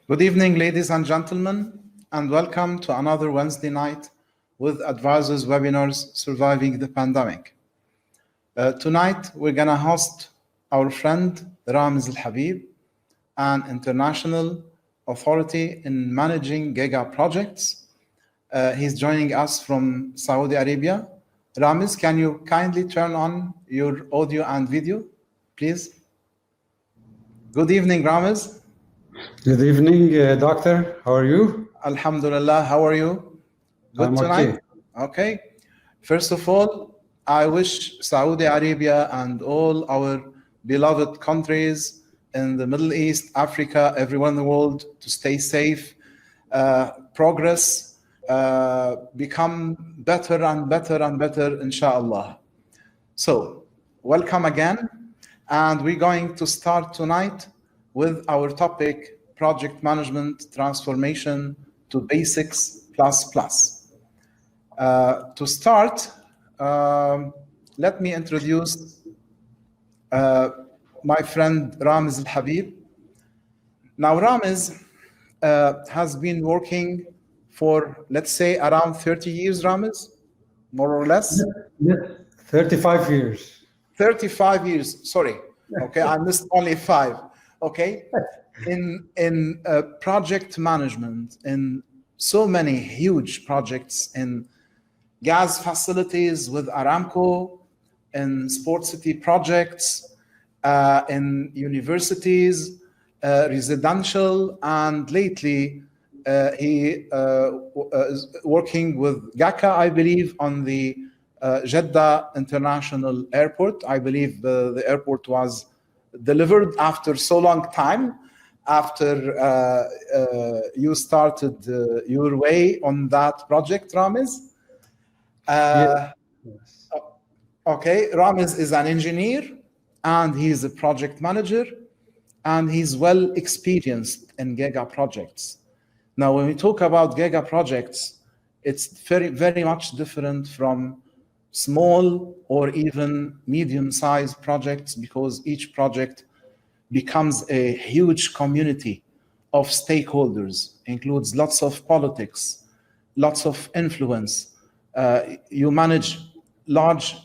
Good evening, ladies and gentlemen, and welcome to another Wednesday night with Advisors Webinars Surviving the Pandemic. Tonight, we're going to host our friend Ramiz Alhabib, an international authority in managing Giga projects. He's joining us from Saudi Arabia. Ramiz, can you kindly turn on your audio and video, please? Good evening, Ramiz. Good evening, Doctor. How are you? Alhamdulillah. How are you? Good I'm tonight? Okay. First of all, I wish Saudi Arabia and all our beloved countries in the Middle East, Africa, everyone in the world to stay safe, progress, become better and better and better, inshallah. So, welcome again. And we're going to start tonight with our topic, Project Management Transformation to Basics++. To start, let me introduce my friend Ramiz Alhabib. Now, Ramiz has been working for, let's say, around 30 years, Ramiz, more or less? Yes, 35 years. 35 years, sorry. Okay, I missed only 5. Okay, in project management, in so many huge projects in gas facilities with Aramco, in sport city projects, in universities, residential, and lately he is working with Giga, I believe, on the Jeddah International Airport. I believe the airport was delivered after so long time, after you started your way on that project, Ramiz. Yes. Okay, Ramiz is an engineer and he's a project manager and he's well experienced in Giga projects. Now, when we talk about Giga projects, it's very, very much different from small or even medium-sized projects because each project becomes a huge community of stakeholders, includes lots of politics, lots of influence. You manage large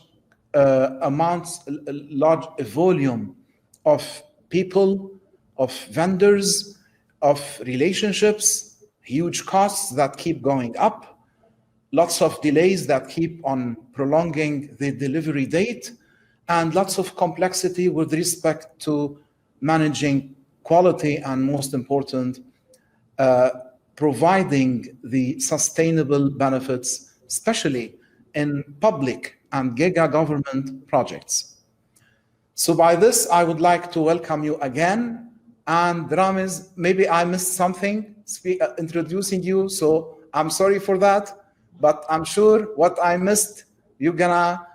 amounts, large volume of people, of vendors, of relationships, huge costs that keep going up, lots of delays that keep on prolonging the delivery date, and lots of complexity with respect to managing quality and, most important, providing the sustainable benefits, especially in public and Giga government projects. So by this, I would like to welcome you again. And Ramiz, maybe I missed something introducing you, so I'm sorry for that. But I'm sure what I missed, you're gonna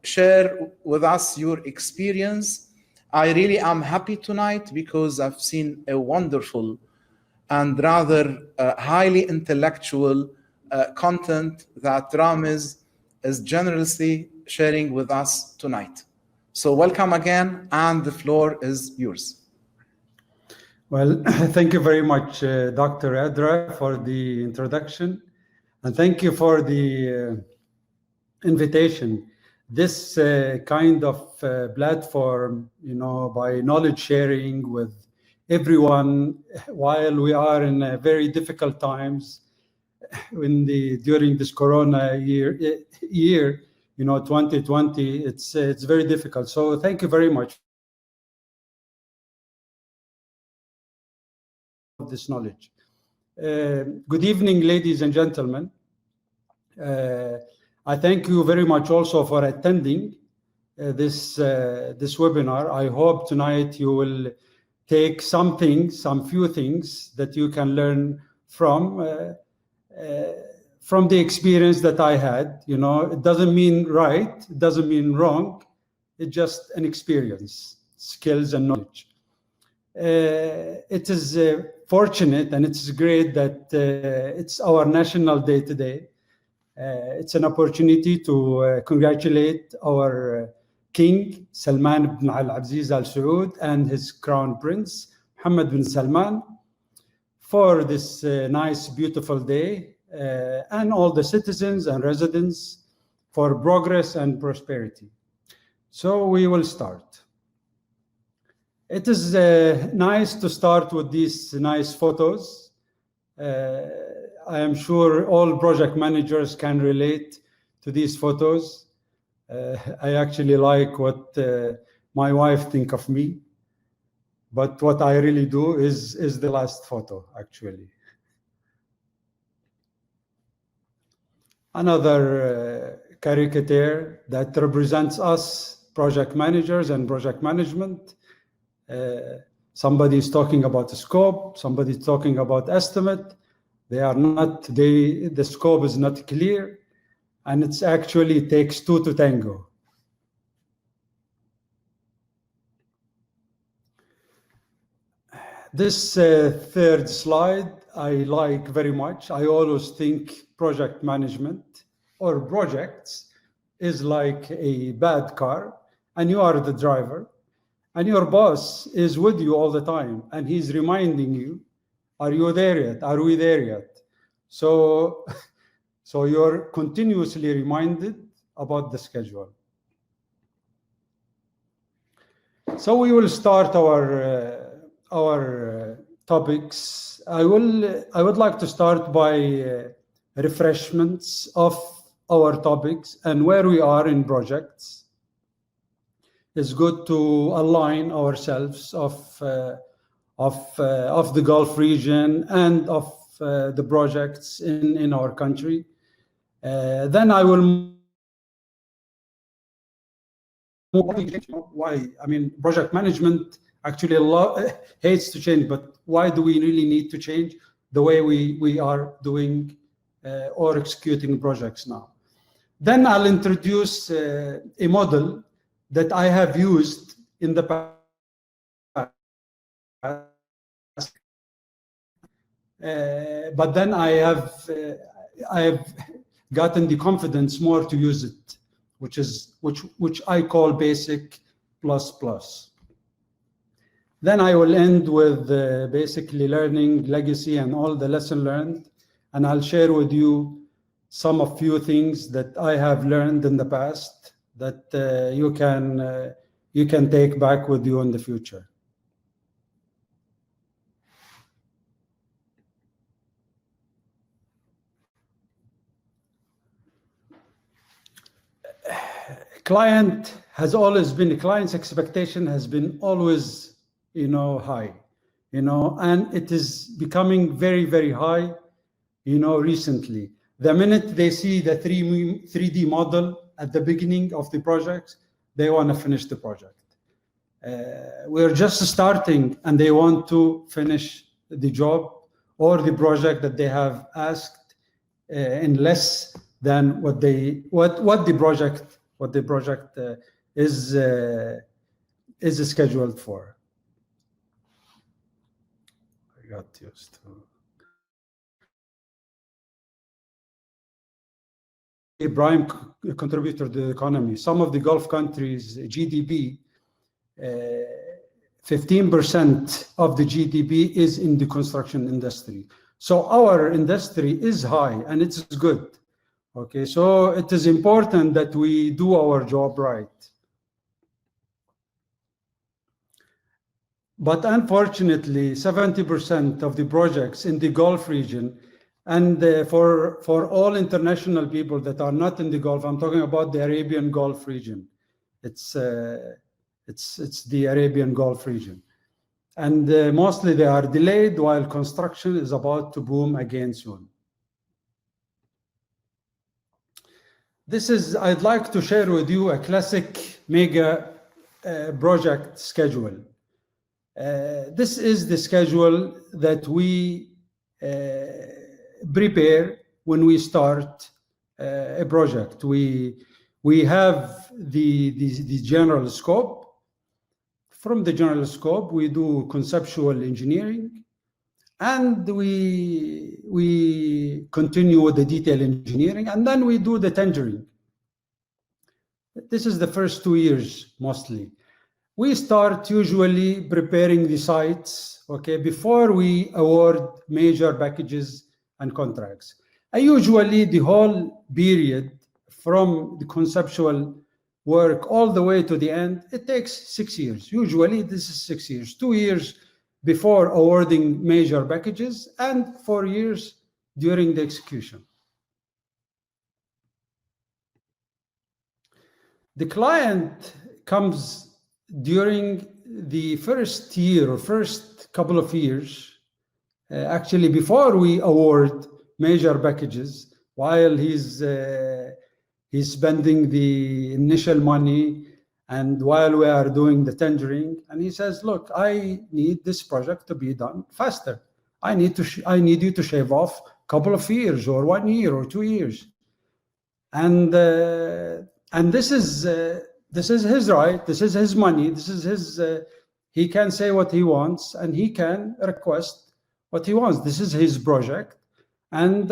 share with us your experience. I really am happy tonight because I've seen a wonderful and rather highly intellectual content that Ramiz is generously sharing with us tonight. So welcome again, and the floor is yours. Well, thank you very much, Dr. Adra, for the introduction. And thank you for the invitation. This kind of platform, by knowledge sharing with everyone, while we are in very difficult times during this Corona year, 2020, it's very difficult. So thank you very much for this knowledge. Good evening, ladies and gentlemen. I thank you very much also for attending this webinar. I hope tonight you will take some few things that you can learn from the experience that I had. It doesn't mean right, it doesn't mean wrong. It's just an experience, skills and knowledge. It is fortunate and it's great that it's our national day today. It's an opportunity to congratulate our King Salman ibn Abdulaziz Al Saud and his Crown Prince Mohammed bin Salman for this nice, beautiful day, and all the citizens and residents for progress and prosperity. So we will start. It is nice to start with these nice photos. I am sure all project managers can relate to these photos. I actually like what my wife think of me, but what I really do is the last photo, actually. Another caricature that represents us, project managers and project management. Somebody is talking about the scope, somebody is talking about estimate. The scope is not clear, and it's actually takes two to tango. This third slide I like very much. I always think project management or projects is like a bad car, and you are the driver, and your boss is with you all the time, and he's reminding you, are you there yet? Are we there yet? So you're continuously reminded about the schedule. So we will start our topics. I would like to start by refreshments of our topics and where we are in projects. It's good to align ourselves of the Gulf region and of the projects in our country. Then I will why? I mean, project management actually hates to change, but why do we really need to change the way we are doing or executing projects now? Then I'll introduce a model that I have used in the past, but then I have gotten the confidence more to use it, which I call basic plus. Then I will end with basically learning, legacy, and all the lesson learned, and I'll share with you some few things that I have learned in the past that you can take back with you in the future. Client's expectation has been always, high, and it is becoming very, very high, recently. The minute they see the 3D model at the beginning of the project, they want to finish the project. We're just starting, and they want to finish the job or the project that they have asked in less than what the project is scheduled for. I got used to. A prime contributor to the economy. Some of the Gulf countries' GDP, 15% of the GDP is in the construction industry. So our industry is high, and it's good. Okay, so it is important that we do our job right. But unfortunately, 70% of the projects in the Gulf region, and for all international people that are not in the Gulf, I'm talking about the Arabian Gulf region. It's the Arabian Gulf region. And mostly they are delayed while construction is about to boom again soon. I'd like to share with you a classic mega project schedule. This is the schedule that we prepare when we start a project. We have the general scope. From the general scope, we do conceptual engineering, and we continue with the detail engineering, and then we do the tendering. This is the first 2 years mostly. we start usually preparing the sites, okay, before we award major packages and contracts. Usually the whole period from the conceptual work all the way to the end, it takes 6 years. Usually this is 6 years, 2 years before awarding major packages and 4 years during the execution. The client comes during the first year or first couple of years, actually before we award major packages, while he's spending the initial money and while we are doing the tendering, and he says, look, I need this project to be done faster. I need you to shave off a couple of years or 1 year or 2 years. And this is his right, this is his money, this is his, he can say what he wants and he can request what he wants. This is his project, and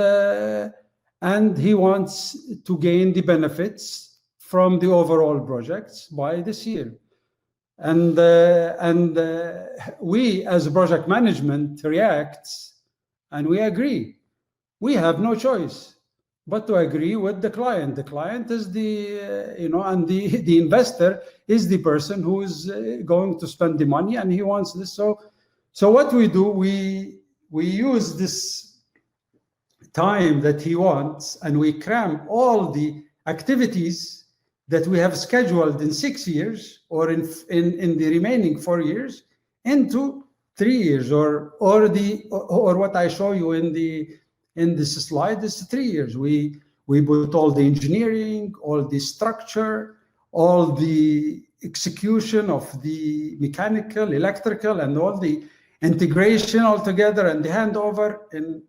he wants to gain the benefits from the overall projects by this year. And we as project management reacts and we agree. We have no choice but to agree with the client. The client is the, and the investor is the person who is going to spend the money and he wants this. So what we do, we use this time that he wants and we cram all the activities that we have scheduled in 6 years or in the remaining 4 years into 3 years or what I show you in this slide is 3 years. We put all the engineering, all the structure, all the execution of the mechanical, electrical, and all the integration all together and the handover in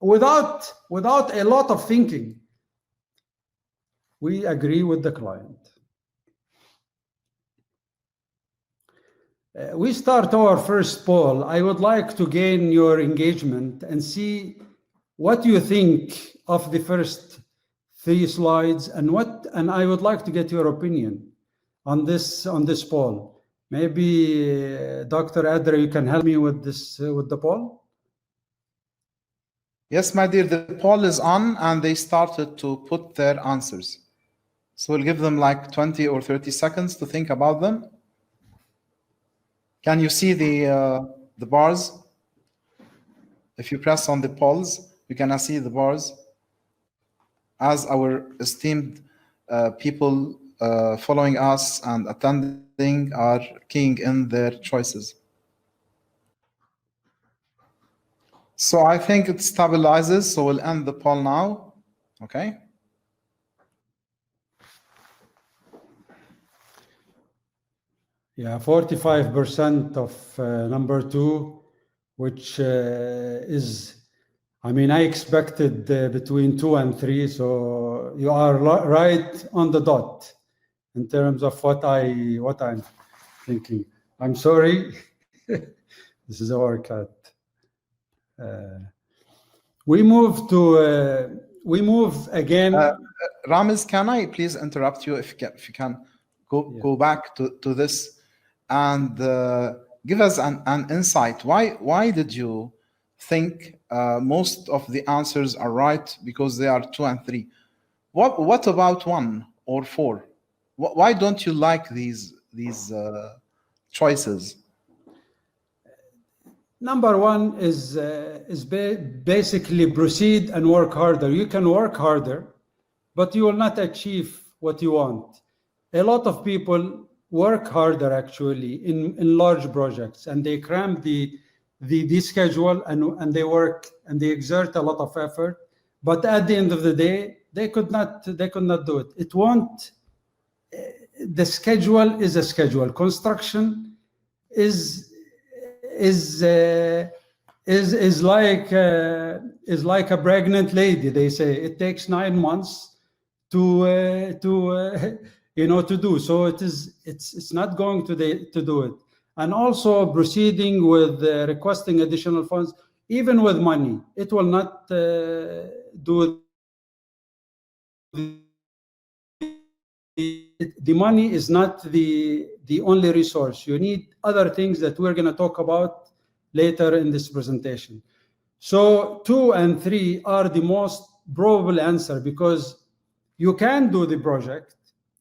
without a lot of thinking. We agree with the client. We start our first poll. I would like to gain your engagement and see what you think of the first 3 slides and I would like to get your opinion on this poll. Maybe Dr. Adra, you can help me with this with the poll? Yes, my dear, the poll is on and they started to put their answers. So we'll give them like 20 or 30 seconds to think about them. Can you see the bars? If you press on the polls, you can see the bars as our esteemed people following us and attending are keying in their choices. So I think it stabilizes, so we'll end the poll now, okay? Yeah, 45% of number 2, which is, I mean, I expected between 2 and 3, so you are right on the dot in terms of what I'm thinking. I'm sorry, this is our cat. We move again. Ramiz, can I please interrupt you if you can go back to this and give us an insight. Why did you think most of the answers are right? Because they are 2 and 3. What about 1 or 4? Why don't you like these choices? Number 1 is basically proceed and work harder. You can work harder, but you will not achieve what you want. A lot of people work harder actually in large projects, and they cram the schedule and they work and they exert a lot of effort, but at the end of the day they could not do it. It won't. The schedule is a schedule. Construction is like a pregnant lady. They say it takes 9 months to do. So it's not going to do it. And also proceeding with requesting additional funds, even with money, it will not do the money is not the only resource. You need other things that we're going to talk about later in this presentation. So 2 and 3 are the most probable answer, because you can do the project,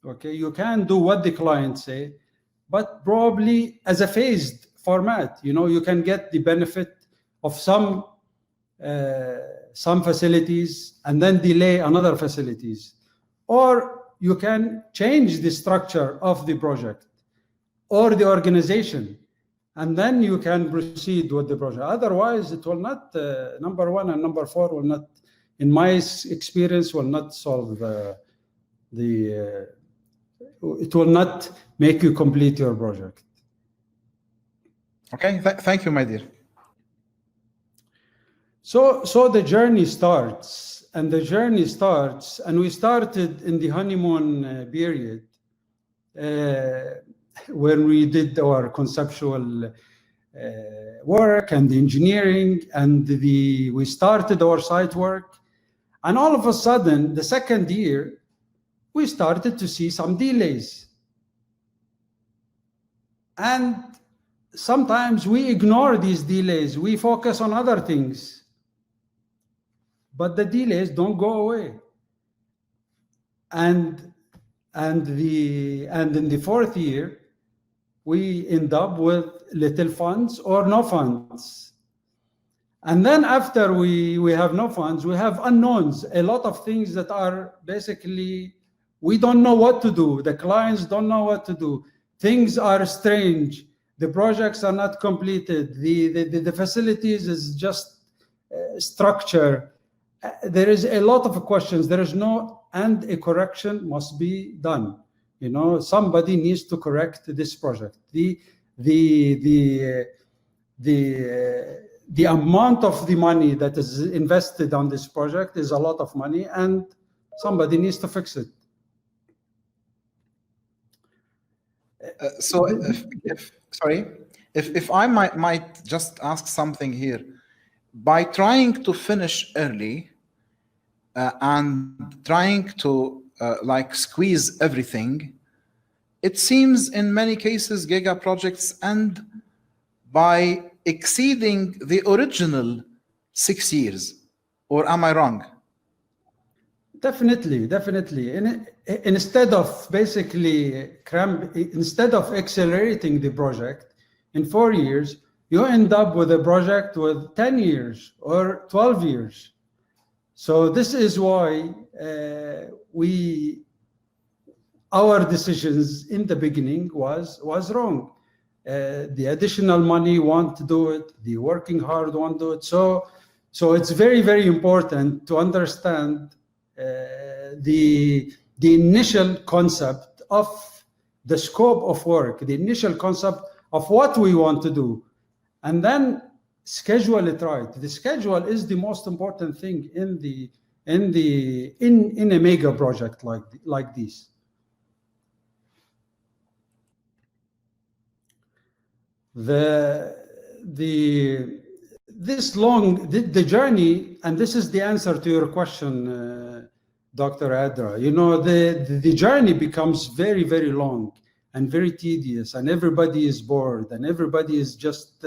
okay, you can do what the client say, but probably as a phased format. You can get the benefit of some facilities and then delay another facilities, or you can change the structure of the project or the organization, and then you can proceed with the project. Otherwise, it will not, number 1 and number 4 will not, in my experience, will not solve it will not make you complete your project. Okay, thank you, my dear. So the journey starts, and we started in the honeymoon period, when we did our conceptual work and the engineering, and we started our site work, and all of a sudden, the second year, we started to see some delays. And sometimes we ignore these delays. We focus on other things, but the delays don't go away. And in the 4th year, we end up with little funds or no funds. And then after we have no funds, we have unknowns, a lot of things that are basically, we don't know what to do. The clients don't know what to do. Things are strange. The projects are not completed. The facilities is just structure. There is a lot of questions. There is no, and a correction must be done. Somebody needs to correct this project. The amount of the money that is invested on this project is a lot of money, and somebody needs to fix it. So, if I might just ask something here, by trying to finish early and trying to squeeze everything, it seems in many cases Giga projects end by exceeding the original 6 years, or am I wrong? Definitely. Instead of accelerating the project in 4 years, you end up with a project with 10 years or 12 years. So this is why our decisions in the beginning was wrong. The additional money won't do it. The working hard won't do it. So it's very, very important to understand the initial concept of the scope of work, the initial concept of what we want to do, and then schedule it right. The schedule is the most important thing in a mega project like this. The journey, and this is the answer to your question, Dr. Adra. The journey becomes very, very long and very tedious, and everybody is bored, and everybody is just,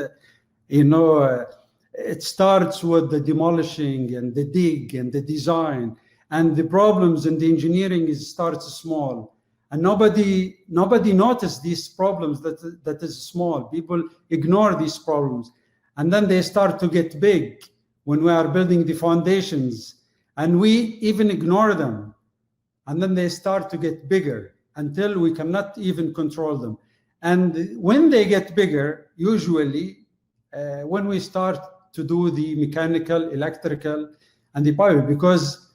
it starts with the demolishing and the dig and the design, and the problems in the engineering starts small. And nobody noticed these problems that is small. People ignore these problems. And then they start to get big when we are building the foundations, and we even ignore them. And then they start to get bigger until we cannot even control them. And when they get bigger, usually when we start to do the mechanical, electrical, and the power, because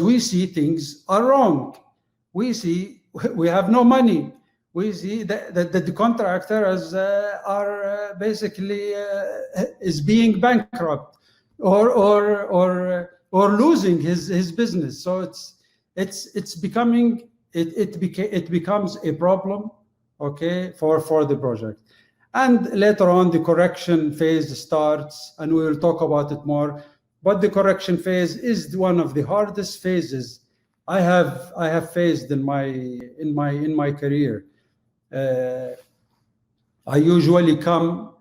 we see things are wrong. We see we have no money. We see that the contractor are basically is being bankrupt or losing his business. So it becomes a problem, okay, for the project. And later on, the correction phase starts, and we will talk about it more. But the correction phase is one of the hardest phases I have faced in my career. I usually come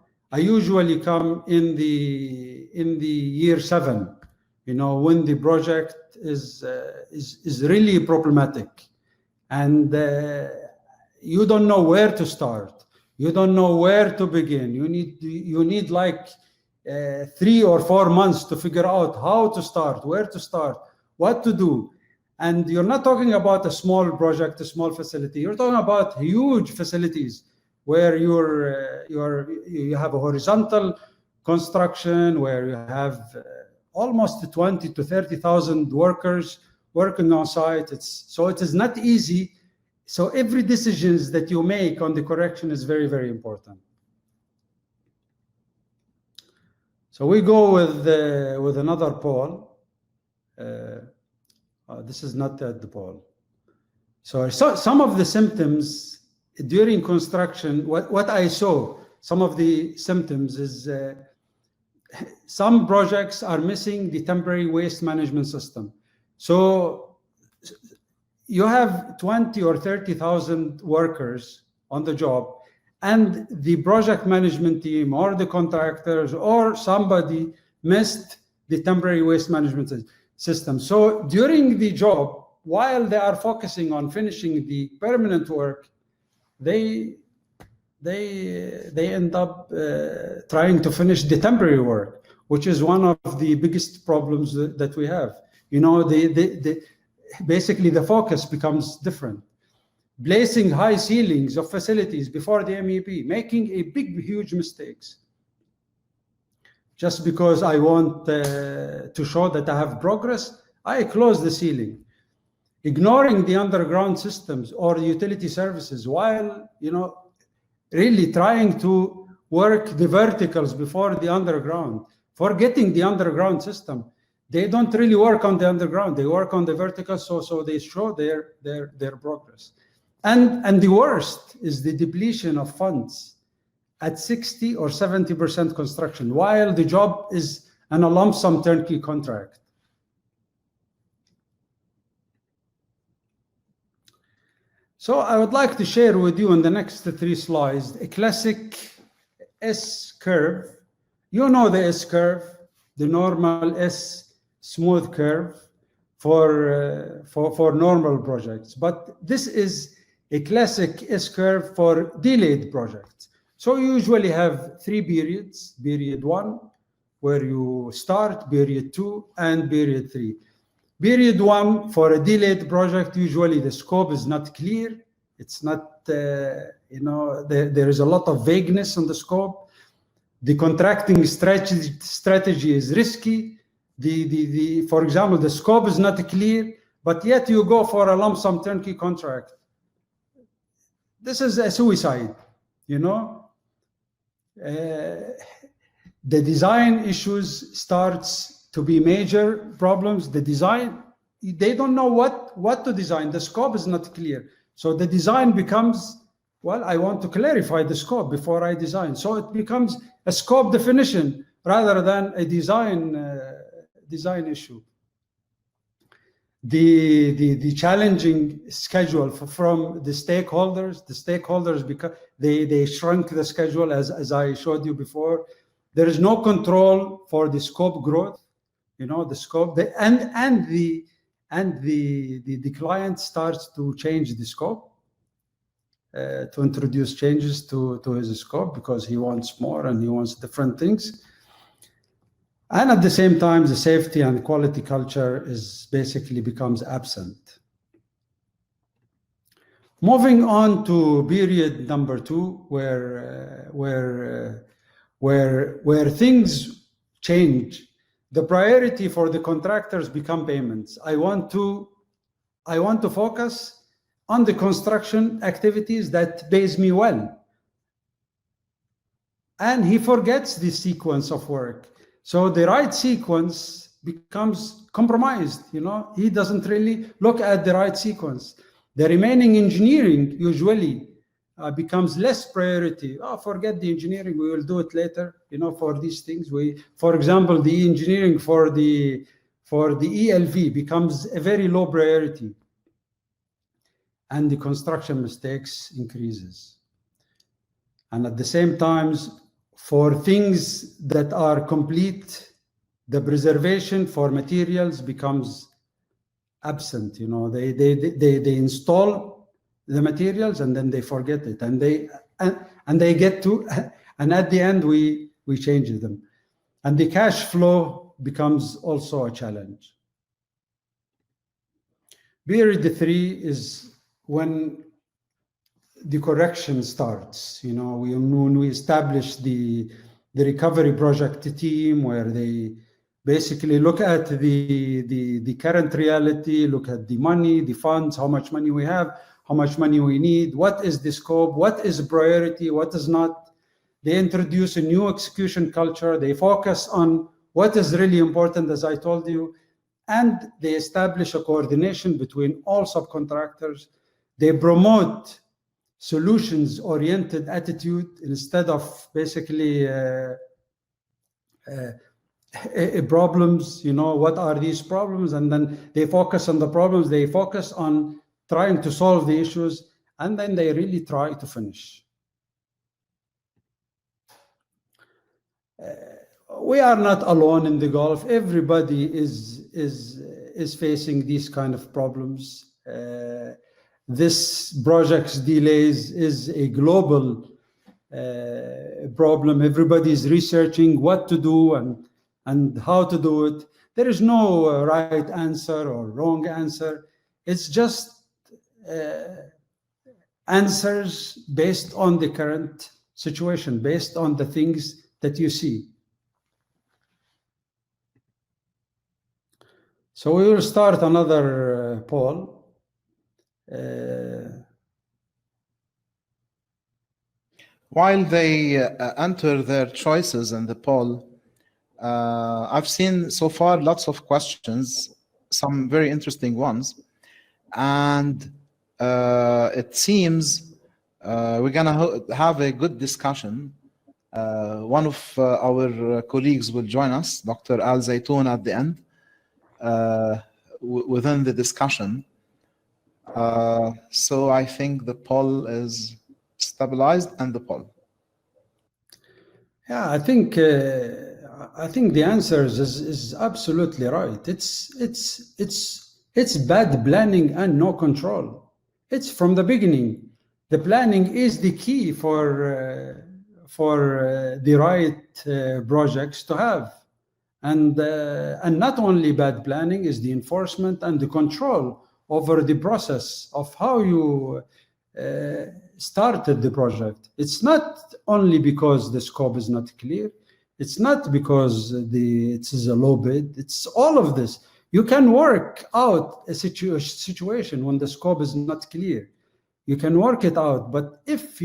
in the year 7, when the project is really problematic, and you don't know where to start. You don't know where to begin. You need like 3 or 4 months to figure out how to start, where to start, what to do. And you're not talking about a small project, a small facility. You're talking about huge facilities where you have a horizontal construction, where you have almost 20 to 30,000 workers working on site. So it is not easy. So every decisions that you make on the correction is very, very important. So we go with another poll. This is not the poll. So some of the symptoms during construction, what I saw, some of the symptoms is some projects are missing the temporary waste management system. So you have 20 or 30,000 workers on the job, and the project management team or the contractors or somebody missed the temporary waste management system. So during the job, while they are focusing on finishing the permanent work, they end up trying to finish the temporary work, which is one of the biggest problems that we have. Basically the focus becomes different. Placing high ceilings of facilities before the MEP, making a huge mistakes. Just because I want to show that I have progress, I close the ceiling. Ignoring the underground systems or the utility services while, really trying to work the verticals before the underground, forgetting the underground system. They don't really work on the underground, they work on the verticals, so they show their progress. And the worst is the depletion of funds at 60 or 70% construction, while the job is a lump sum turnkey contract. So I would like to share with you in the next 3 slides a classic S curve. You know the S curve, the normal S smooth curve for normal projects, but this is a classic S curve for delayed projects. So you usually have 3 periods: period 1, where you start, period 2, and period 3. Period 1 for a delayed project, usually the scope is not clear. It's not, there is a lot of vagueness on the scope. The contracting strategy is risky. For example, the scope is not clear, but yet you go for a lump sum turnkey contract. This is a suicide, The design issues starts to be major problems. The design, they don't know what to design. The scope is not clear. So the design becomes, well, I want to clarify the scope before I design. So it becomes a scope definition rather than a design issue. The challenging schedule from the stakeholders because they shrunk the schedule as I showed you before. There is no control for the scope growth, the scope, and the client starts to change the scope, to introduce changes to his scope because he wants more and he wants different things. And at the same time, the safety and quality culture is basically becomes absent. Moving on to period number 2, where things change. The priority for the contractors become payments. I want to focus on the construction activities that pays me well. And he forgets the sequence of work. So the right sequence becomes compromised, He doesn't really look at the right sequence. The remaining engineering usually becomes less priority. Forget the engineering, we will do it later, for these things. For example, the engineering for the for the ELV becomes a very low priority, and the construction mistakes increases. And at the same time, for things that are complete, the preservation for materials becomes absent. You know, they install the materials and then they forget it, and they get to, and at the end we change them, and the cash flow becomes also a challenge. Period 3 is when the correction starts. You know, when we establish the recovery project team, where they basically look at the current reality, look at the money, the funds, how much money we have, how much money we need, what is the scope, what is priority, what is not. They introduce a new execution culture. They focus on what is really important, as I told you, and they establish a coordination between all subcontractors. They promote solutions-oriented attitude instead of basically problems. You know, what are these problems? And then they focus on the problems. They focus on trying to solve the issues, and then they really try to finish. We are not alone in the Gulf. Everybody is facing these kind of problems. This project's delays is a global problem. Everybody is researching what to do and how to do it. There is no right answer or wrong answer. It's just answers based on the current situation, based on the things that you see. So we will start another poll. While they enter their choices in the poll, I've seen so far lots of questions, some very interesting ones, and it seems we're gonna have a good discussion. One of our colleagues will join us, Dr. Al Zaytoun, at the end within the discussion. So I think the poll is stabilized, and the poll. Yeah, I think the answers is absolutely right. It's bad planning and no control. It's from the beginning. The planning is the key for the right projects to have, and not only bad planning is the enforcement and the control over the process of how you started the project. It's not only because the scope is not clear. It's not because it is a low bid. It's all of this. You can work out a situation when the scope is not clear. You can work it out. But if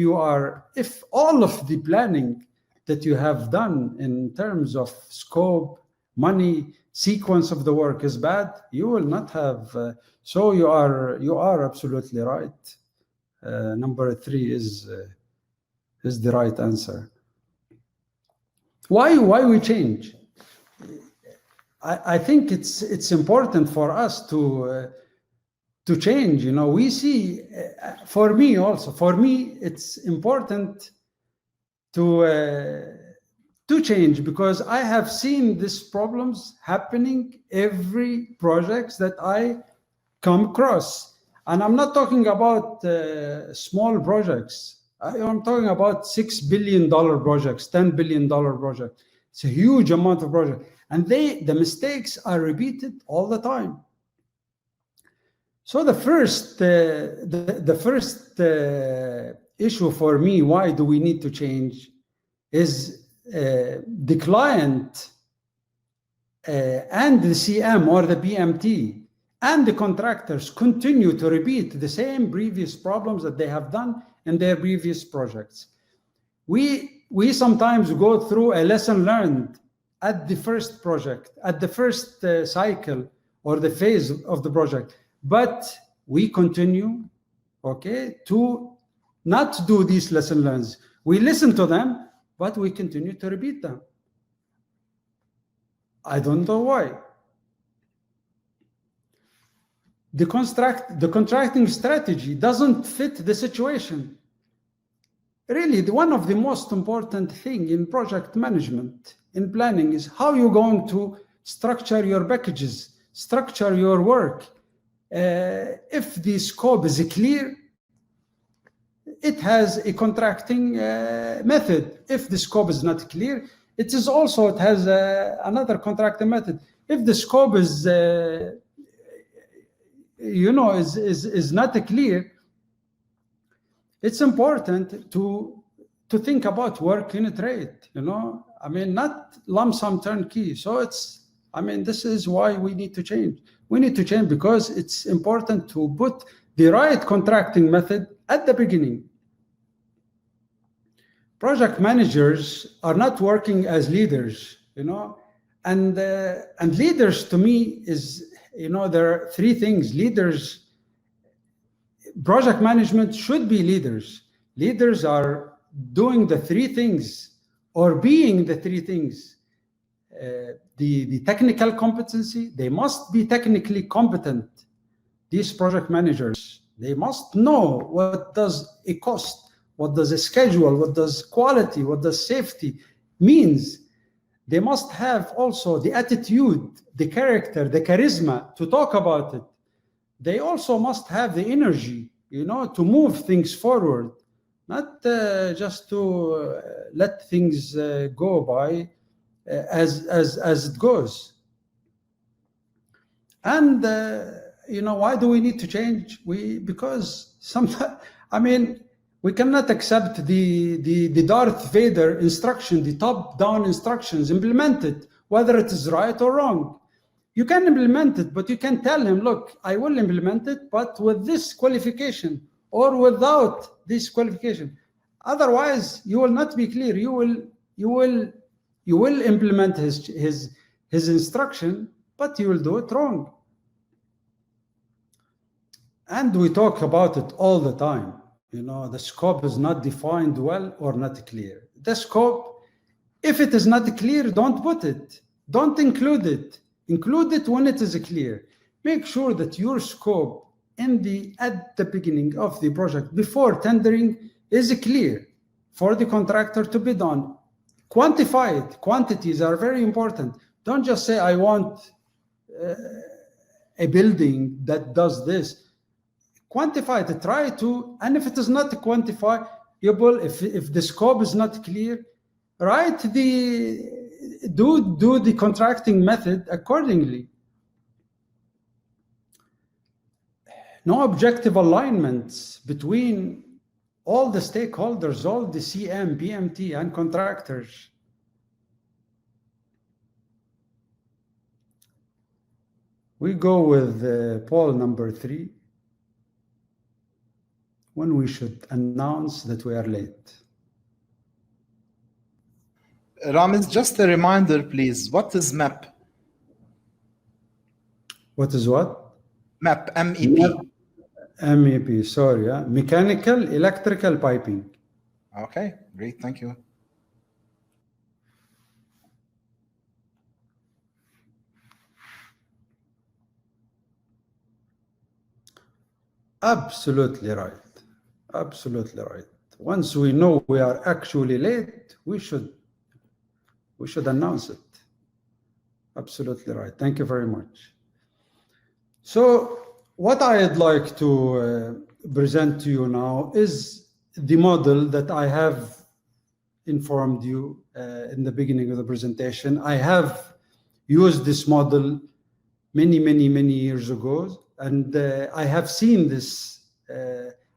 all of the planning that you have done in terms of scope, money, sequence of the work is bad, you will not have. So you are absolutely right. Number 3 is the right answer. Why we change? I think it's important for us to change. You know, we see. For me, it's important to change, because I have seen these problems happening every project that I come across. And I'm not talking about small projects. I'm talking about $6 billion projects, $10 billion projects. It's a huge amount of projects. And the mistakes are repeated all the time. So the first issue for me, why do we need to change, is the client and the CM or the BMT and the contractors continue to repeat the same previous problems that they have done in their previous projects. We sometimes go through a lesson learned at the first project, at the first cycle or the phase of the project, but we continue, to not do these lesson learns. We listen to them, but we continue to repeat them. I don't know why. the contracting strategy doesn't fit the situation. Really, one of the most important thing in project management, in planning, is how you're going to structure your packages, structure your work. If the scope is clear, it has a contracting method. If the scope is not clear, it has another contracting method. If the scope is is not clear, it's important to think about work unit rate. I mean, not lump sum turnkey. So this is why we need to change. We need to change because it's important to put the right contracting method at the beginning. Project managers are not working as leaders, and leaders to me is, there are three things. Leaders, project management should be leaders. Leaders are doing the three things or being the three things. The technical competency, they must be technically competent. These project managers, they must know what does a cost, what does a schedule, what does quality, what does safety means. They must have also the attitude, the character, the charisma to talk about it. They also must have the energy, to move things forward, not just to let things go by as it goes. And why do we need to change? Because sometimes, we cannot accept the Darth Vader instruction, the top-down instructions, implement it, whether it is right or wrong. You can implement it, but you can tell him, look, I will implement it, but with this qualification or without this qualification. Otherwise, you will not be clear. You will implement his instruction, but you will do it wrong. And we talk about it all the time. The scope is not defined well or not clear. The scope, if it is not clear, don't put it. Don't include it. Include it when it is clear. Make sure that your scope at the beginning of the project, before tendering, is clear for the contractor to be done. Quantify it. Quantities are very important. Don't just say, I want a building that does this. Quantify it, try to, and if it is not quantifiable, if the scope is not clear, do the contracting method accordingly. No objective alignments between all the stakeholders, all the CM, BMT, and contractors. We go with poll number 3. When we should announce that we are late. Ramiz, just a reminder, please. What is MEP? What is what? MEP, M-E-P. MEP, sorry. Mechanical electrical piping. Okay, great. Thank you. Absolutely right. Absolutely right. Once we know we are actually late, we should announce it. Absolutely right. Thank you very much. So what I'd like to present to you now is the model that I have informed you in the beginning of the presentation. I have used this model many years ago, and I have seen this.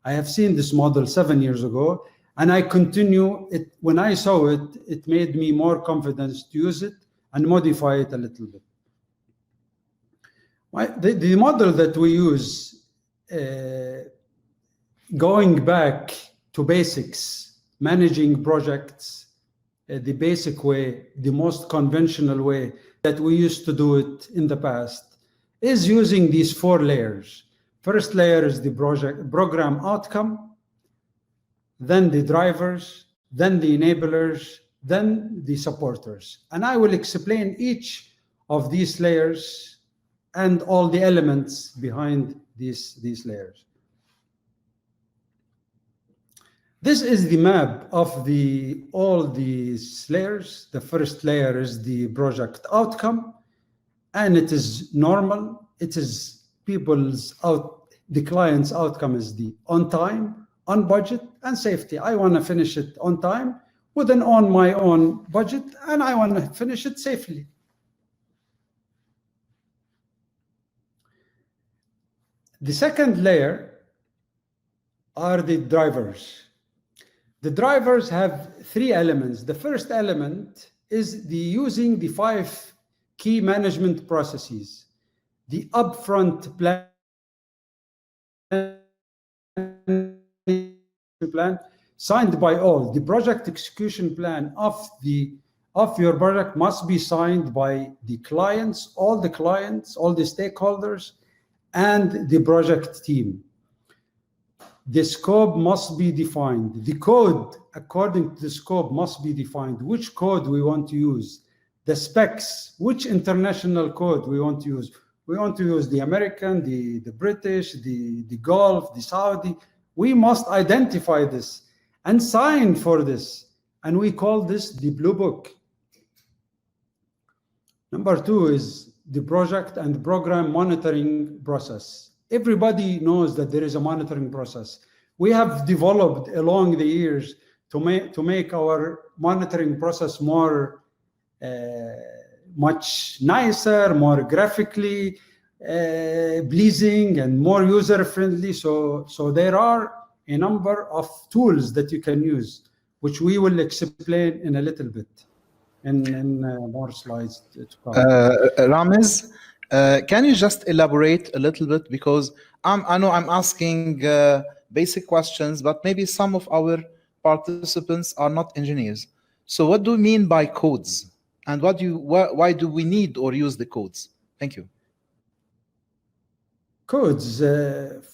I have seen this model 7 years ago, and I continue it. When I saw it, it made me more confident to use it and modify it a little bit. The model that we use, going back to basics, managing projects, the basic way, the most conventional way that we used to do it in the past, is using these 4 layers. First layer is the program outcome, then the drivers, then the enablers, then the supporters. And I will explain each of these layers and all the elements behind these layers. This is the map of all these layers. The first layer is the project outcome, and it is normal. It is the client's outcome is the on time, on budget, and safety. I want to finish it on time on my own budget, and I want to finish it safely. The second layer are the drivers. The drivers have three elements. The first element is using the 5 key management processes: the upfront plan, signed by all. The project execution plan of your project must be signed by the clients, all the stakeholders, and the project team. The scope must be defined. The code, according to the scope, must be defined. Which code we want to use, the specs, which international code we want to use. We want to use the American, the British, the Gulf, the Saudi. We must identify this and sign for this. And we call this the Blue Book. Number 2 is the project and program monitoring process. Everybody knows that there is a monitoring process. We have developed along the years to make our monitoring process more much nicer, more graphically pleasing, and more user-friendly. So there are a number of tools that you can use, which we will explain in a little bit in more slides to come. Ramiz, can you just elaborate a little bit? Because I know I'm asking basic questions, but maybe some of our participants are not engineers. So what do you mean by codes? And why do we need or use the codes? Thank you. Codes,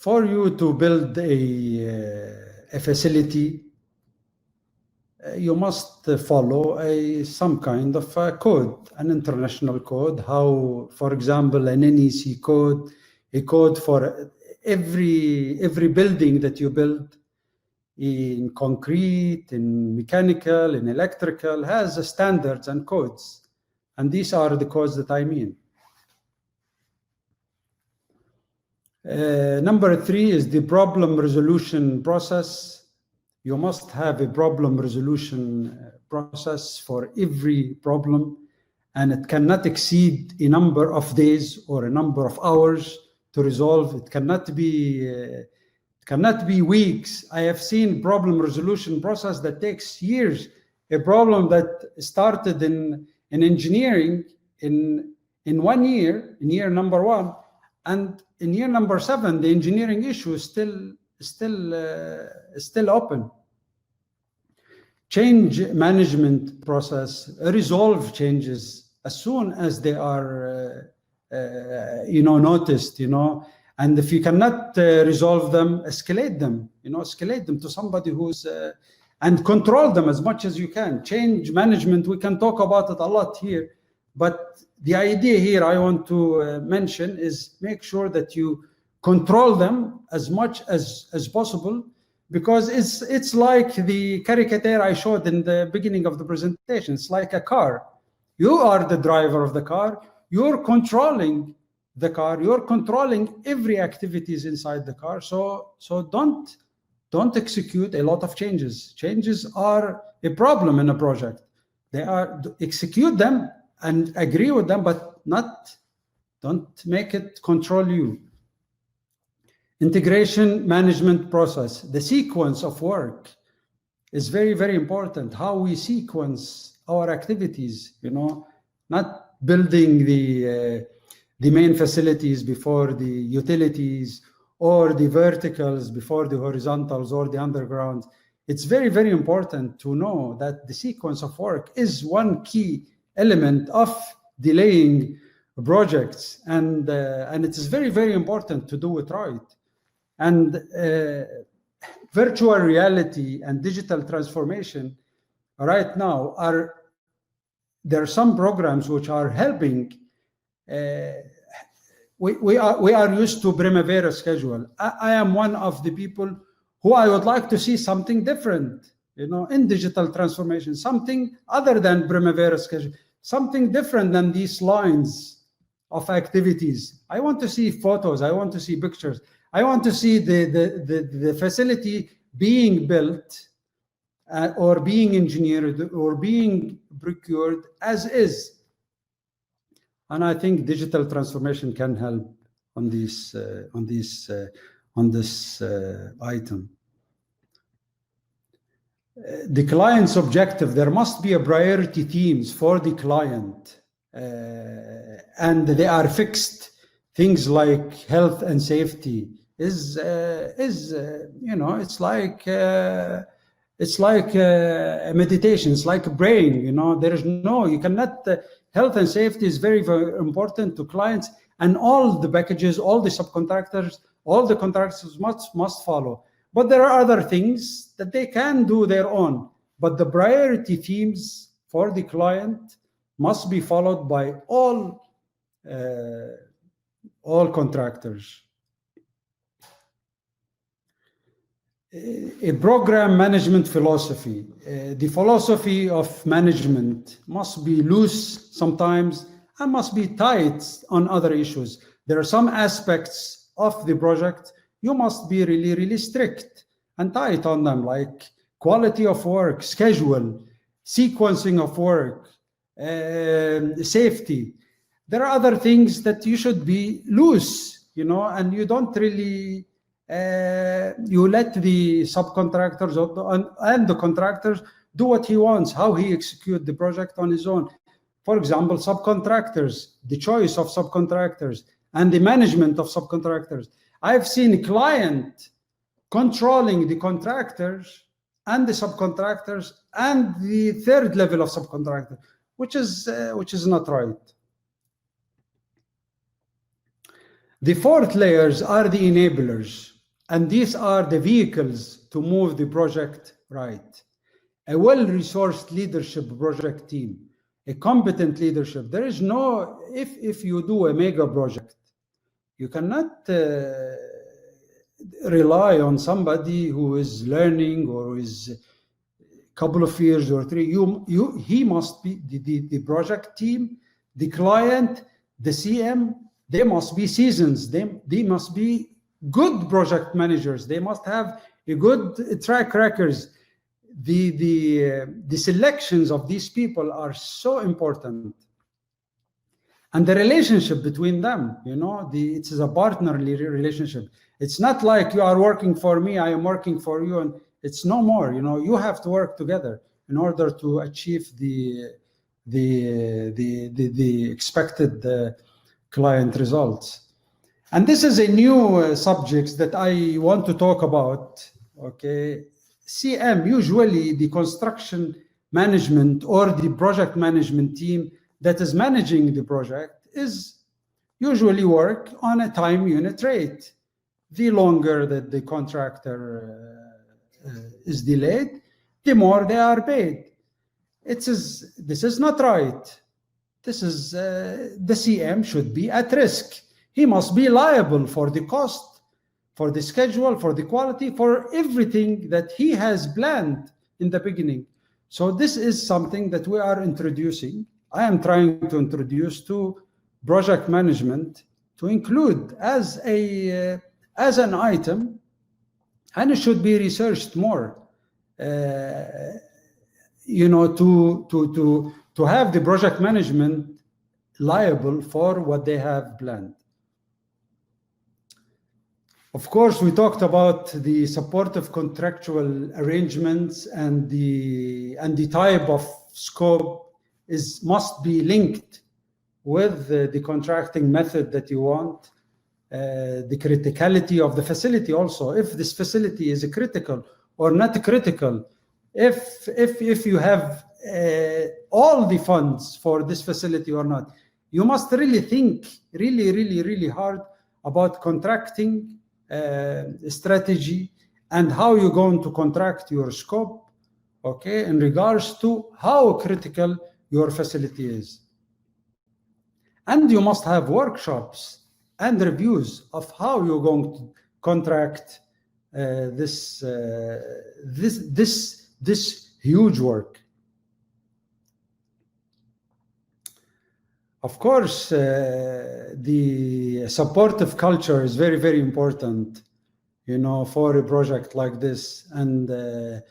for you to build a facility, you must follow some kind of code, an international code. How, for example, an NEC code, a code for every building that you build in concrete, in mechanical, in electrical, has standards and codes. And these are the codes that I mean. Number 3 is the problem resolution process. You must have a problem resolution process for every problem, and it cannot exceed a number of days or a number of hours to resolve. It cannot be weeks. I have seen problem resolution process that takes years. A problem that started in engineering in 1 year, in year number 1, and in year number 7, the engineering issue is still open. Change management process, resolve changes as soon as they are noticed, and if you cannot resolve them, escalate them to somebody who's and control them as much as you can. Change management, we can talk about it a lot here, but the idea here I want to mention is make sure that you control them as much as possible, because it's like the caricature I showed in the beginning of the presentation. It's like a car. You are the driver of the car. You're controlling the car. You're controlling every activities inside the car. So don't execute a lot of changes. Changes are a problem in a project. They are, execute them and agree with them, but don't make it control you. Integration management process. The sequence of work is very, very important. How we sequence our activities, not building the main facilities before the utilities, or the verticals before the horizontals or the underground. It's very, very important to know that the sequence of work is one key element of delaying projects, and it is very, very important to do it right. And virtual reality and digital transformation right now there are some programs which are helping we are used to Primavera schedule. I am one of the people who I would like to see something different, in digital transformation, something other than Primavera schedule, something different than these lines of activities. I want to see photos. I want to see pictures. I want to see the facility being built or being engineered or being procured as is. And I think digital transformation can help on this item. The client's objective, there must be a priority themes for the client, and they are fixed. Things like health and safety is it's like a meditation. It's like a brain. There is you cannot. Health and safety is very, very important to clients, and all the packages, all the subcontractors, all the contractors must follow. But there are other things that they can do their own. But the priority themes for the client must be followed by all contractors. A program management philosophy. The philosophy of management must be loose sometimes and must be tight on other issues. There are some aspects of the project you must be really, really strict and tight on them, like quality of work, schedule, sequencing of work, safety. There are other things that you should be loose, and you don't really, you let the subcontractors and the contractors do what he wants, how he execute the project on his own. For example, subcontractors, the choice of subcontractors and the management of subcontractors. I've seen a client controlling the contractors and the subcontractors and the third level of subcontractor, which is not right. The fourth layers are the enablers, and these are the vehicles to move the project right. A well-resourced leadership project team, a competent leadership. There is no, if you do a mega project, you cannot rely on somebody who is learning or is a couple of years or three. He must be the project team, the client, the CM. They must be seasoned. They must be good project managers. They must have a good track records. The selections of these people are so important. And the relationship between them, it is a partnerly relationship. It's not like you are working for me, I am working for you, and it's no more. You have to work together in order to achieve the expected client results. And this is a new subject that I want to talk about. Okay, CM, usually the construction management or the project management team that is managing the project is usually work on a time unit rate. The longer that the contractor is delayed, the more they are paid. This is not right. This is the CM should be at risk. He must be liable for the cost, for the schedule, for the quality, for everything that he has planned in the beginning. So this is something that we are introducing. I am trying to introduce to project management to include as an item, and it should be researched more. To have the project management liable for what they have planned. Of course, we talked about the supportive contractual arrangements, and the type of scope must be linked with the contracting method that you want, the criticality of the facility also, if this facility is critical or not critical, if you have all the funds for this facility or not. You must really think really hard about contracting strategy and how you're going to contract your scope, okay, in regards to how critical your facility is. And you must have workshops and reviews of how you're going to contract this huge work. Of course, the supportive culture is very, very important, you know, for a project like this, and a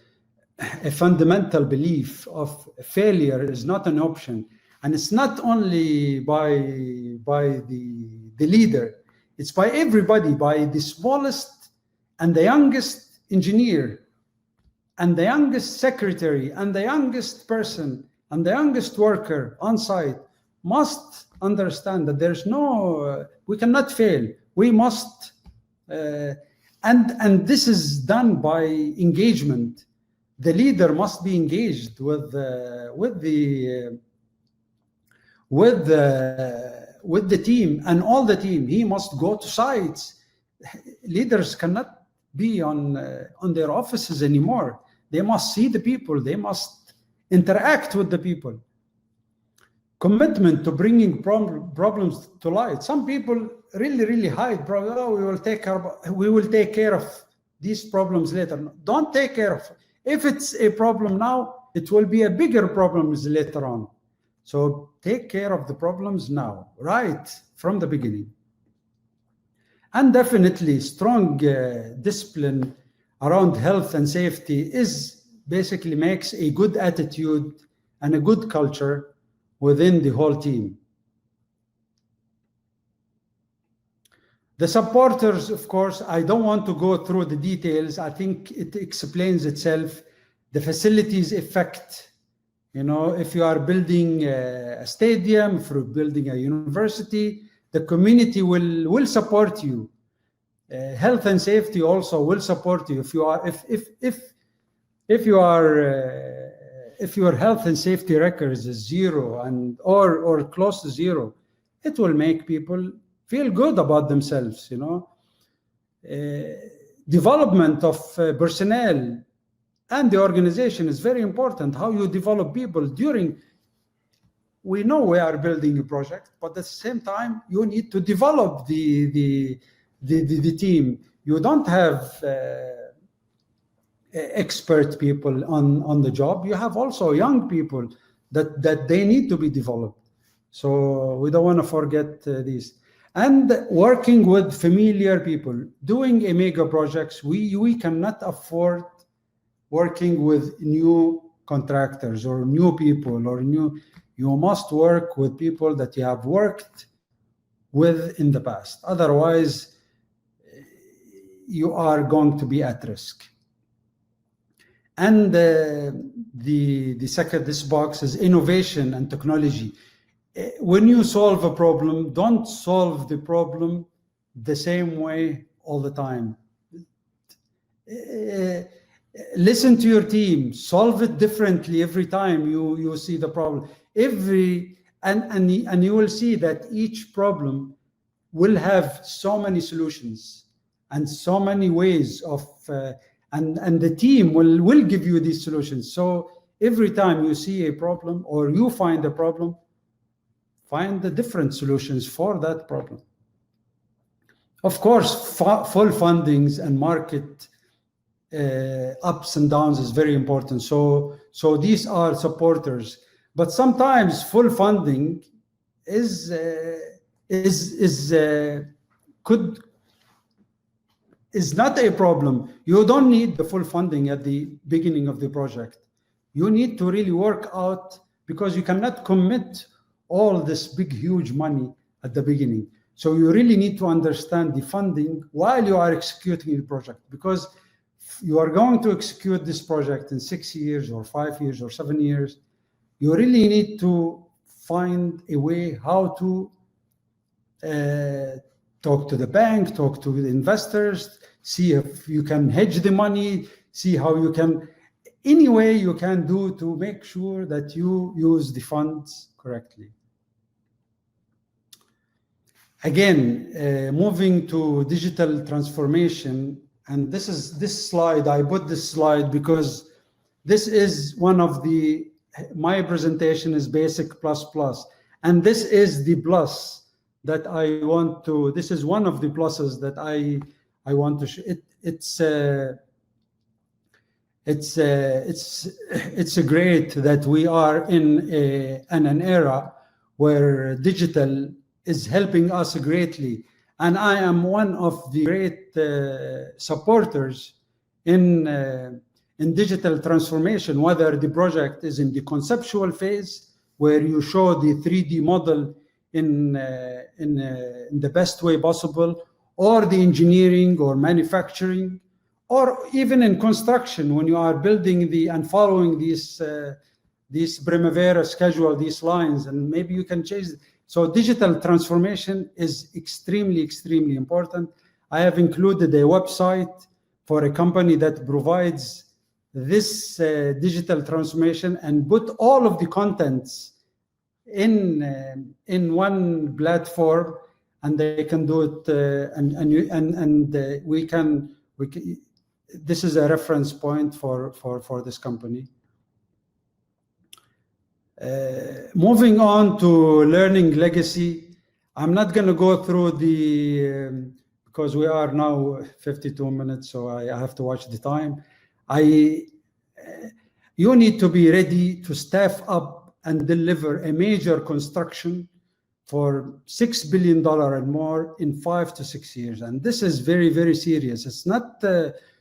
fundamental belief of failure is not an option. And it's not only by the leader, it's by everybody, by the smallest and the youngest engineer, and the youngest secretary, and the youngest person, and the youngest worker on site must understand that there's no, we cannot fail. We must, and this is done by engagement. The leader must be engaged with the team and all the team. He must go to sites. Leaders cannot be on their offices anymore. They must see the people. They must interact with the people. Commitment to bringing problems to light. Some people really hide problems. Oh, we will take care of these problems later. Don't take care of it. If it's a problem now, it will be a bigger problem later on. So take care of the problems now, right from the beginning. And definitely strong discipline around health and safety is basically makes a good attitude and a good culture within the whole team. The supporters, of course, I don't want to go through the details. I think it explains itself. The facilities effect, you know, if you are building a stadium, if you're building a university, the community will support you. Health and safety also will support you. If you are, if your health and safety records is zero or close to zero, it will make people feel good about themselves, you know. Development of personnel and the organization is very important. How you develop people during, we know we are building a project, but at the same time, you need to develop the team. You don't have expert people on the job. You have also young people that they need to be developed. So we don't want to forget this. And working with familiar people, doing a mega projects, we cannot afford working with new contractors or new people or you must work with people that you have worked with in the past. Otherwise, you are going to be at risk. And the second, this box is innovation and technology. When you solve a problem, don't solve the problem the same way all the time. Listen to your team, solve it differently every time you see the problem. And you will see that each problem will have so many solutions and so many ways of and the team will give you these solutions. So every time you see a problem or you find a problem, find the different solutions for that problem. Of course, full fundings and market ups and downs is very important. So these are supporters, but sometimes full funding is not a problem. You don't need the full funding at the beginning of the project. You need to really work out, because you cannot commit all this big, huge money at the beginning. So you really need to understand the funding while you are executing the project, because you are going to execute this project in 6 years or 5 years or 7 years. You really need to find a way how to talk to the bank, talk to the investors, see if you can hedge the money, see how you can, any way you can do to make sure that you use the funds correctly. Again, moving to digital transformation, and this slide, I put this slide because this is one of my presentation is basic plus, and this is the plus that I want to, this is one of the pluses that I want to show. It's great that we are in an era where digital is helping us greatly. And I am one of the great supporters in digital transformation, whether the project is in the conceptual phase, where you show the 3D model in the best way possible, or the engineering or manufacturing, or even in construction, when you are building and following these Primavera schedule, these lines, and maybe you can change. So digital transformation is extremely, extremely important. I have included a website for a company that provides this digital transformation and put all of the contents in one platform, and they can do it. We can. This is a reference point for this company. Moving on to learning legacy, I'm not going to go through because we are now 52 minutes, so I have to watch the time. You need to be ready to staff up and deliver a major construction for $6 billion and more in 5 to 6 years. And this is very, very serious. It's not,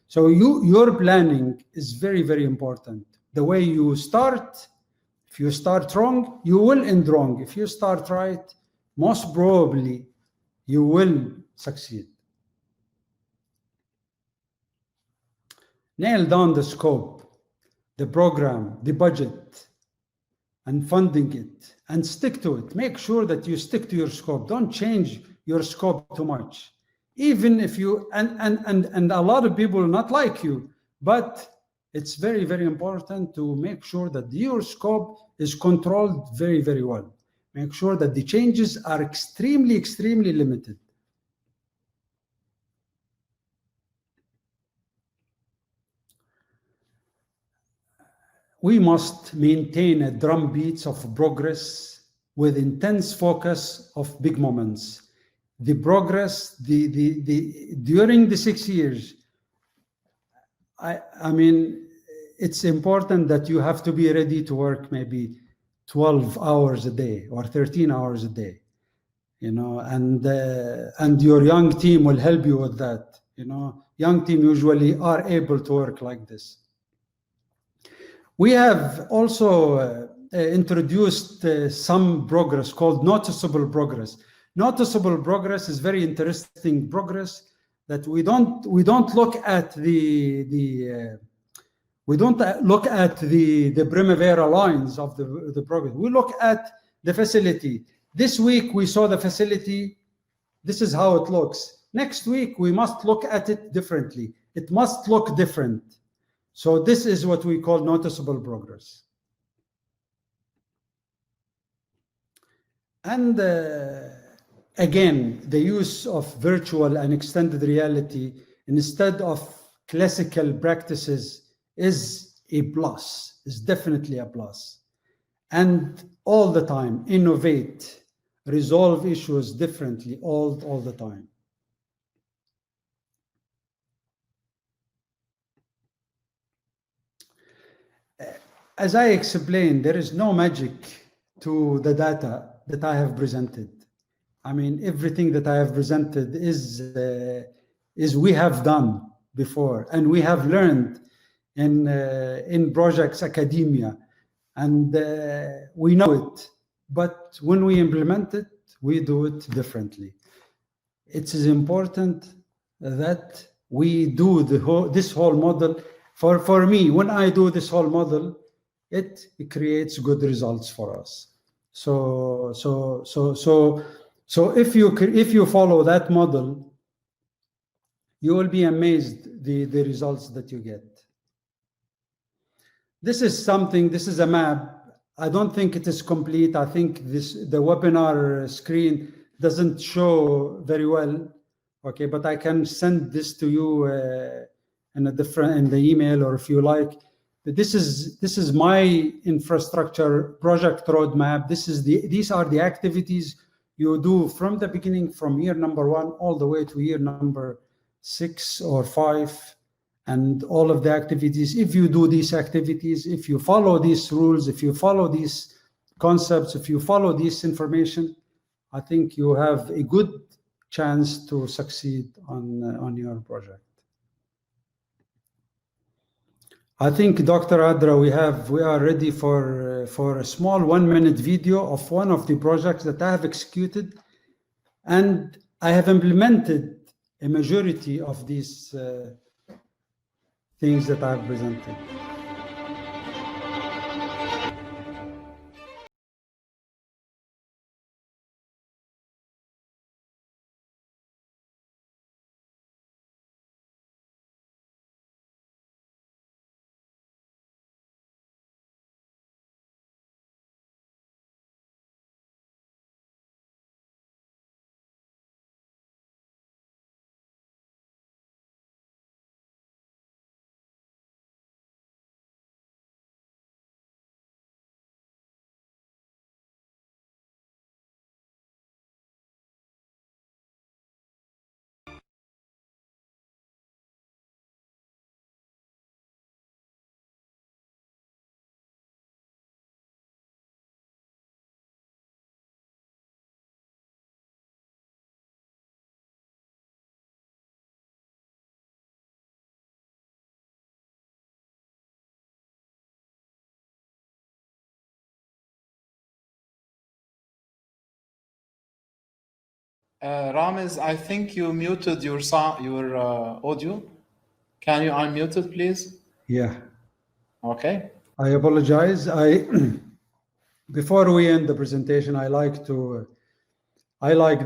so your planning is very, very important. The way you start, if you start wrong, you will end wrong. If you start right, most probably you will succeed. Nail down the scope, the program, the budget, and funding it, and stick to it. Make sure that you stick to your scope. Don't change your scope too much. Even if you, and a lot of people not like you, but it's very, very important to make sure that your scope is controlled very, very well. Make sure that the changes are extremely, extremely limited. We must maintain a drumbeat of progress with intense focus of big moments. The progress, during the 6 years, I mean, it's important that you have to be ready to work maybe 12 hours a day or 13 hours a day, you know, and your young team will help you with that. You know, young team usually are able to work like this. We have also introduced some progress called noticeable progress. Noticeable progress is very interesting progress that we don't look at the Primavera lines of the progress. We look at the facility. This week we saw the facility. This is how it looks. Next week we must look at it differently. It must look different. So this is what we call noticeable progress. And again, the use of virtual and extended reality instead of classical practices is a plus, is definitely a plus. And all the time, innovate, resolve issues differently all the time. As I explained, there is no magic to the data that I have presented. I mean, everything that I have presented is we have done before, and we have learned in projects, academia, and we know it. But when we implement it, we do it differently. It is important that we do this whole model. For me, when I do this whole model, it creates good results for us. So if you follow that model, you will be amazed the results that you get. This is a map. I don't think it is complete. I think the webinar screen doesn't show very well. Okay, but I can send this to you in the email, or if you like. This is my infrastructure project roadmap. These are the activities you do from the beginning, from year number 1 all the way to year number 6 or 5, and all of the activities. If you do these activities, if you follow these rules, if you follow these concepts, if you follow this information, I think you have a good chance to succeed on your project. I think, Dr. Adra, we are ready for a small 1-minute video of one of the projects that I have executed, and I have implemented a majority of these things that I have presented. Ramiz, I think you muted your audio. Can you unmute it, please? Yeah. Okay. I apologize. Before we end the presentation, I like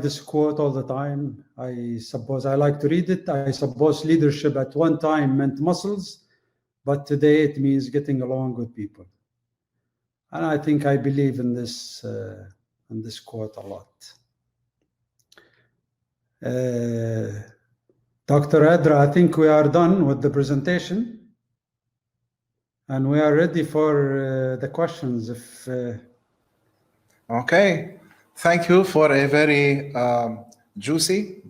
this quote all the time. I suppose I like to read it. I suppose leadership at one time meant muscles, but today it means getting along with people. And I think I believe in this quote a lot. Dr. Adra, I think we are done with the presentation, and we are ready for the questions. Okay. Thank you for a very juicy,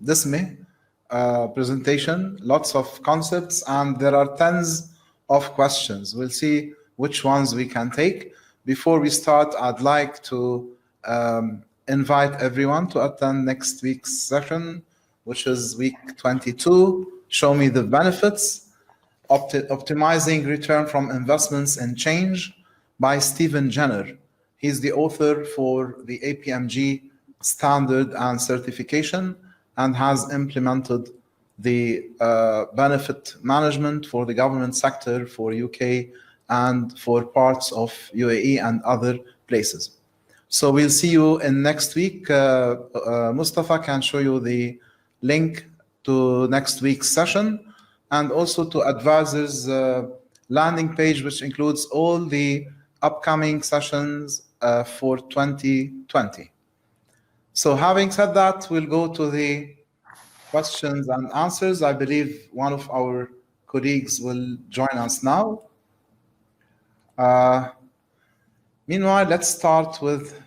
presentation. Lots of concepts, and there are tons of questions. We'll see which ones we can take. Before we start, I'd like to invite everyone to attend next week's session, which is week 22, Show Me the Benefits, Optimizing Return from Investments and Change by Stephen Jenner. He's the author for the APMG standard and certification and has implemented the benefit management for the government sector for UK and for parts of UAE and other places. So we'll see you in next week. Mustafa can show you the link to next week's session and also to advisors landing page, which includes all the upcoming sessions for 2020. So having said that, we'll go to the questions and answers. I believe one of our colleagues will join us now. Meanwhile, let's start with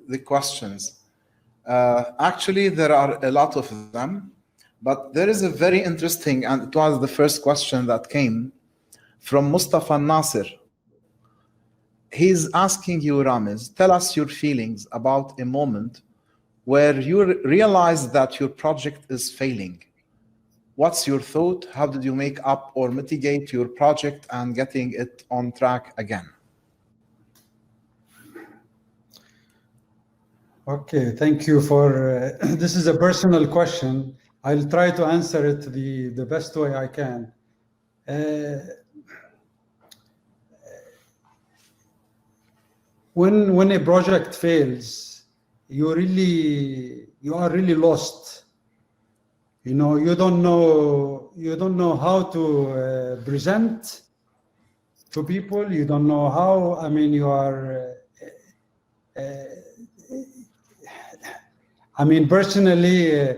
the questions. Actually, there are a lot of them, but there is a very interesting, and it was the first question that came from Mustafa Nasir. He's asking you, Ramiz, tell us your feelings about a moment where you realized that your project is failing. What's your thought? How did you make up or mitigate your project and getting it on track again? Okay, thank you for this is a personal question. I'll try to answer it the best way I can. When a project fails, you are really lost. You know, you don't know how to present to people. You don't know how. I mean, you are. I mean, personally,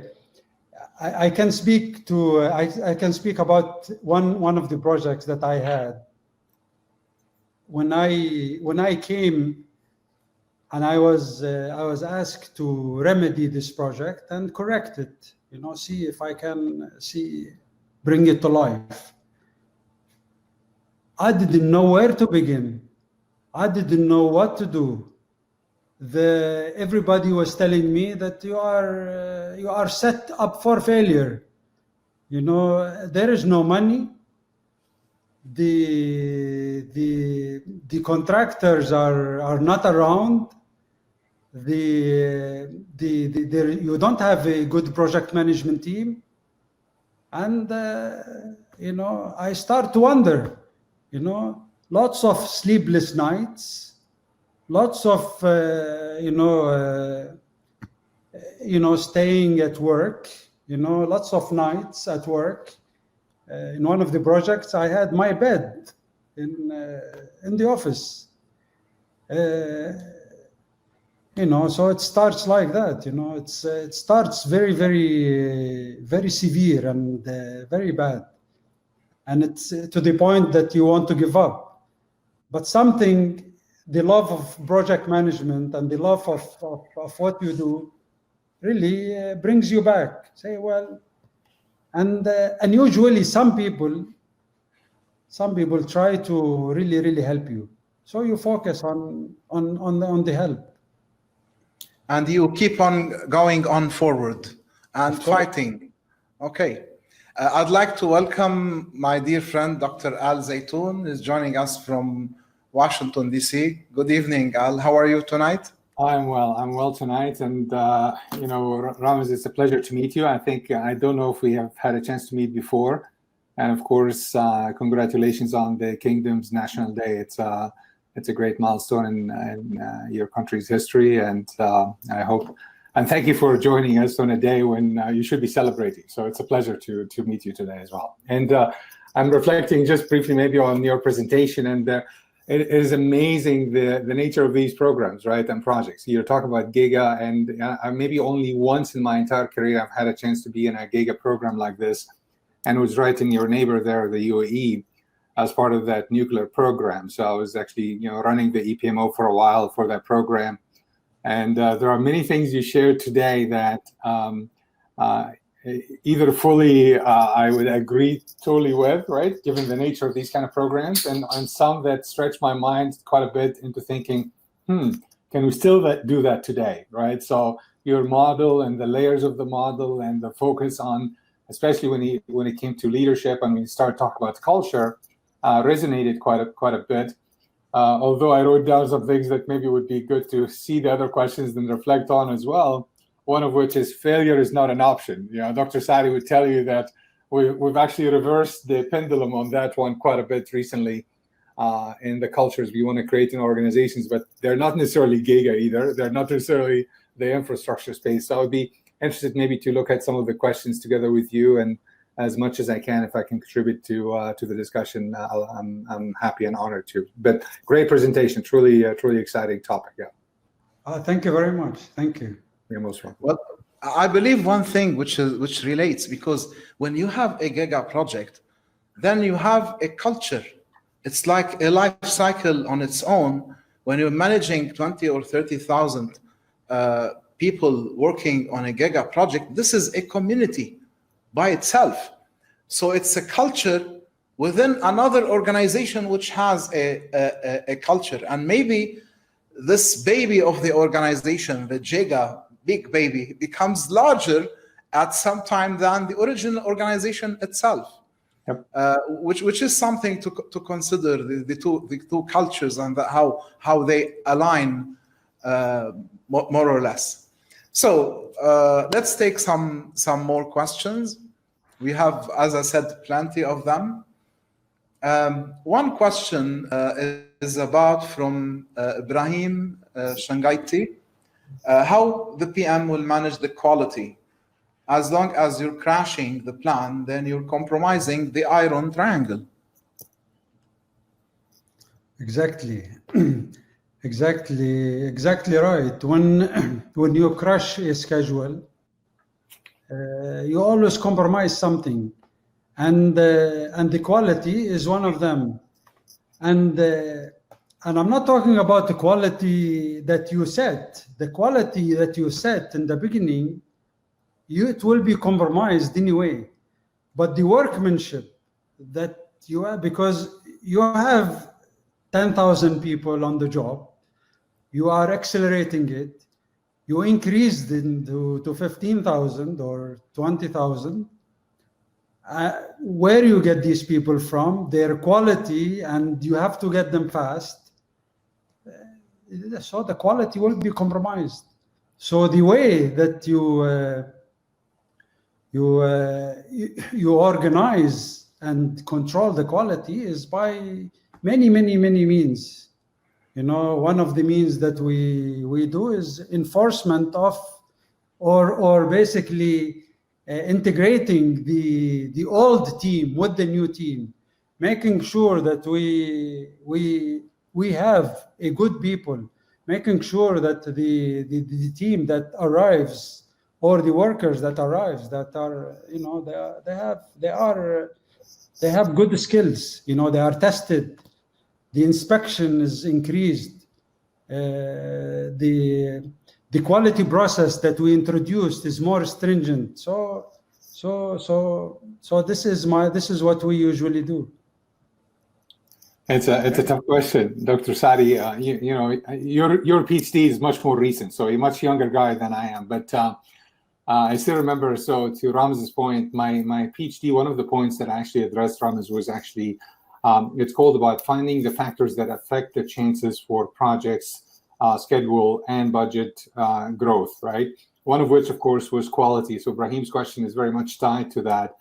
I can speak to. I can speak about one of the projects that I had. When I came, and I was asked to remedy this project and correct it. See if I can bring it to life. I didn't know where to begin. I didn't know what to do. Everybody was telling me that you are set up for failure. There is no money. The contractors are not around. You don't have a good project management team, and I start to wonder. Lots of sleepless nights, lots of staying at work. Lots of nights at work. In one of the projects, I had my bed in the office. So it starts like that. It starts very, very, very severe and very bad, and it's to the point that you want to give up. But the love of project management and the love of what you do, really brings you back. Say, well, and usually some people try to really, really help you. So you focus on the help. And you keep on going on forward and fighting. Okay. I'd like to welcome my dear friend, Dr. Al Zaytoun, is joining us from Washington, D.C. Good evening, Al. How are you tonight? I'm well tonight. And, Ramiz, it's a pleasure to meet you. I don't know if we have had a chance to meet before. And of course, congratulations on the Kingdom's National Day. It's a great milestone in your country's history. And I hope, and thank you for joining us on a day when you should be celebrating. So it's a pleasure to meet you today as well. And I'm reflecting just briefly maybe on your presentation, and it is amazing the nature of these programs, right, and projects. You're talking about Giga, and maybe only once in my entire career I've had a chance to be in a Giga program like this, and it was right in your neighbor there, the UAE, as part of that nuclear program. So I was actually, running the EPMO for a while for that program. And there are many things you shared today that either fully I would agree totally with, right, given the nature of these kind of programs, and some that stretch my mind quite a bit into thinking, can we still do that today, right? So your model and the layers of the model and the focus on, especially when it came to leadership and when you start talking about culture, resonated quite a bit. Although I wrote down some things that maybe would be good to see the other questions and reflect on as well. One of which is failure is not an option. Dr. Saadi would tell you that we've actually reversed the pendulum on that one quite a bit recently in the cultures we want to create in organizations, but they're not necessarily Giga either. They're not necessarily the infrastructure space. So I would be interested maybe to look at some of the questions together with you, and as much as I can, if I can contribute to the discussion, I'm happy and honored to. But great presentation, truly exciting topic. Yeah. Thank you very much. Thank you. You're most welcome. Well, I believe one thing which relates, because when you have a Giga project, then you have a culture. It's like a life cycle on its own. When you're managing 20 or 30,000 people working on a Giga project, this is a community by itself. So it's a culture within another organization which has a culture. And maybe this baby of the organization, the Giga, big baby, becomes larger at some time than the original organization itself. Yep. Which is something to consider, the two cultures and how they align more or less. So let's take some more questions. We have, as I said, plenty of them. One question is about from Ibrahim Shangaiti. How the PM will manage the quality. As long as you're crashing the plan, then you're compromising the iron triangle. Exactly. Exactly right. When you crash a schedule, you always compromise something, and the quality is one of them. And And I'm not talking about the quality that you set. The quality that you set in the beginning, it will be compromised anyway. But the workmanship that you have, because you have 10,000 people on the job, you are accelerating it, you increased it to 15,000 or 20,000. Where you get these people from, their quality, and you have to get them fast. So the quality will be compromised. So the way that you organize and control the quality is by many means. You know, one of the means that we do is enforcement of, or basically integrating the old team with the new team, making sure that we have a good people, making sure that the team that arrives, or the workers that arrives, that are, you know, they have good skills, you know, they are tested, the inspection is increased, the quality process that we introduced is more stringent. So this is what we usually do. It's a tough question, Dr. Saadi. You know, your PhD is much more recent, so a much younger guy than I am. But I still remember. So to Ramiz's point, my PhD, one of the points that I actually addressed, Ramiz, was actually it's called about finding the factors that affect the chances for projects, schedule, and budget growth. Right. One of which, of course, was quality. So Brahim's question is very much tied to that,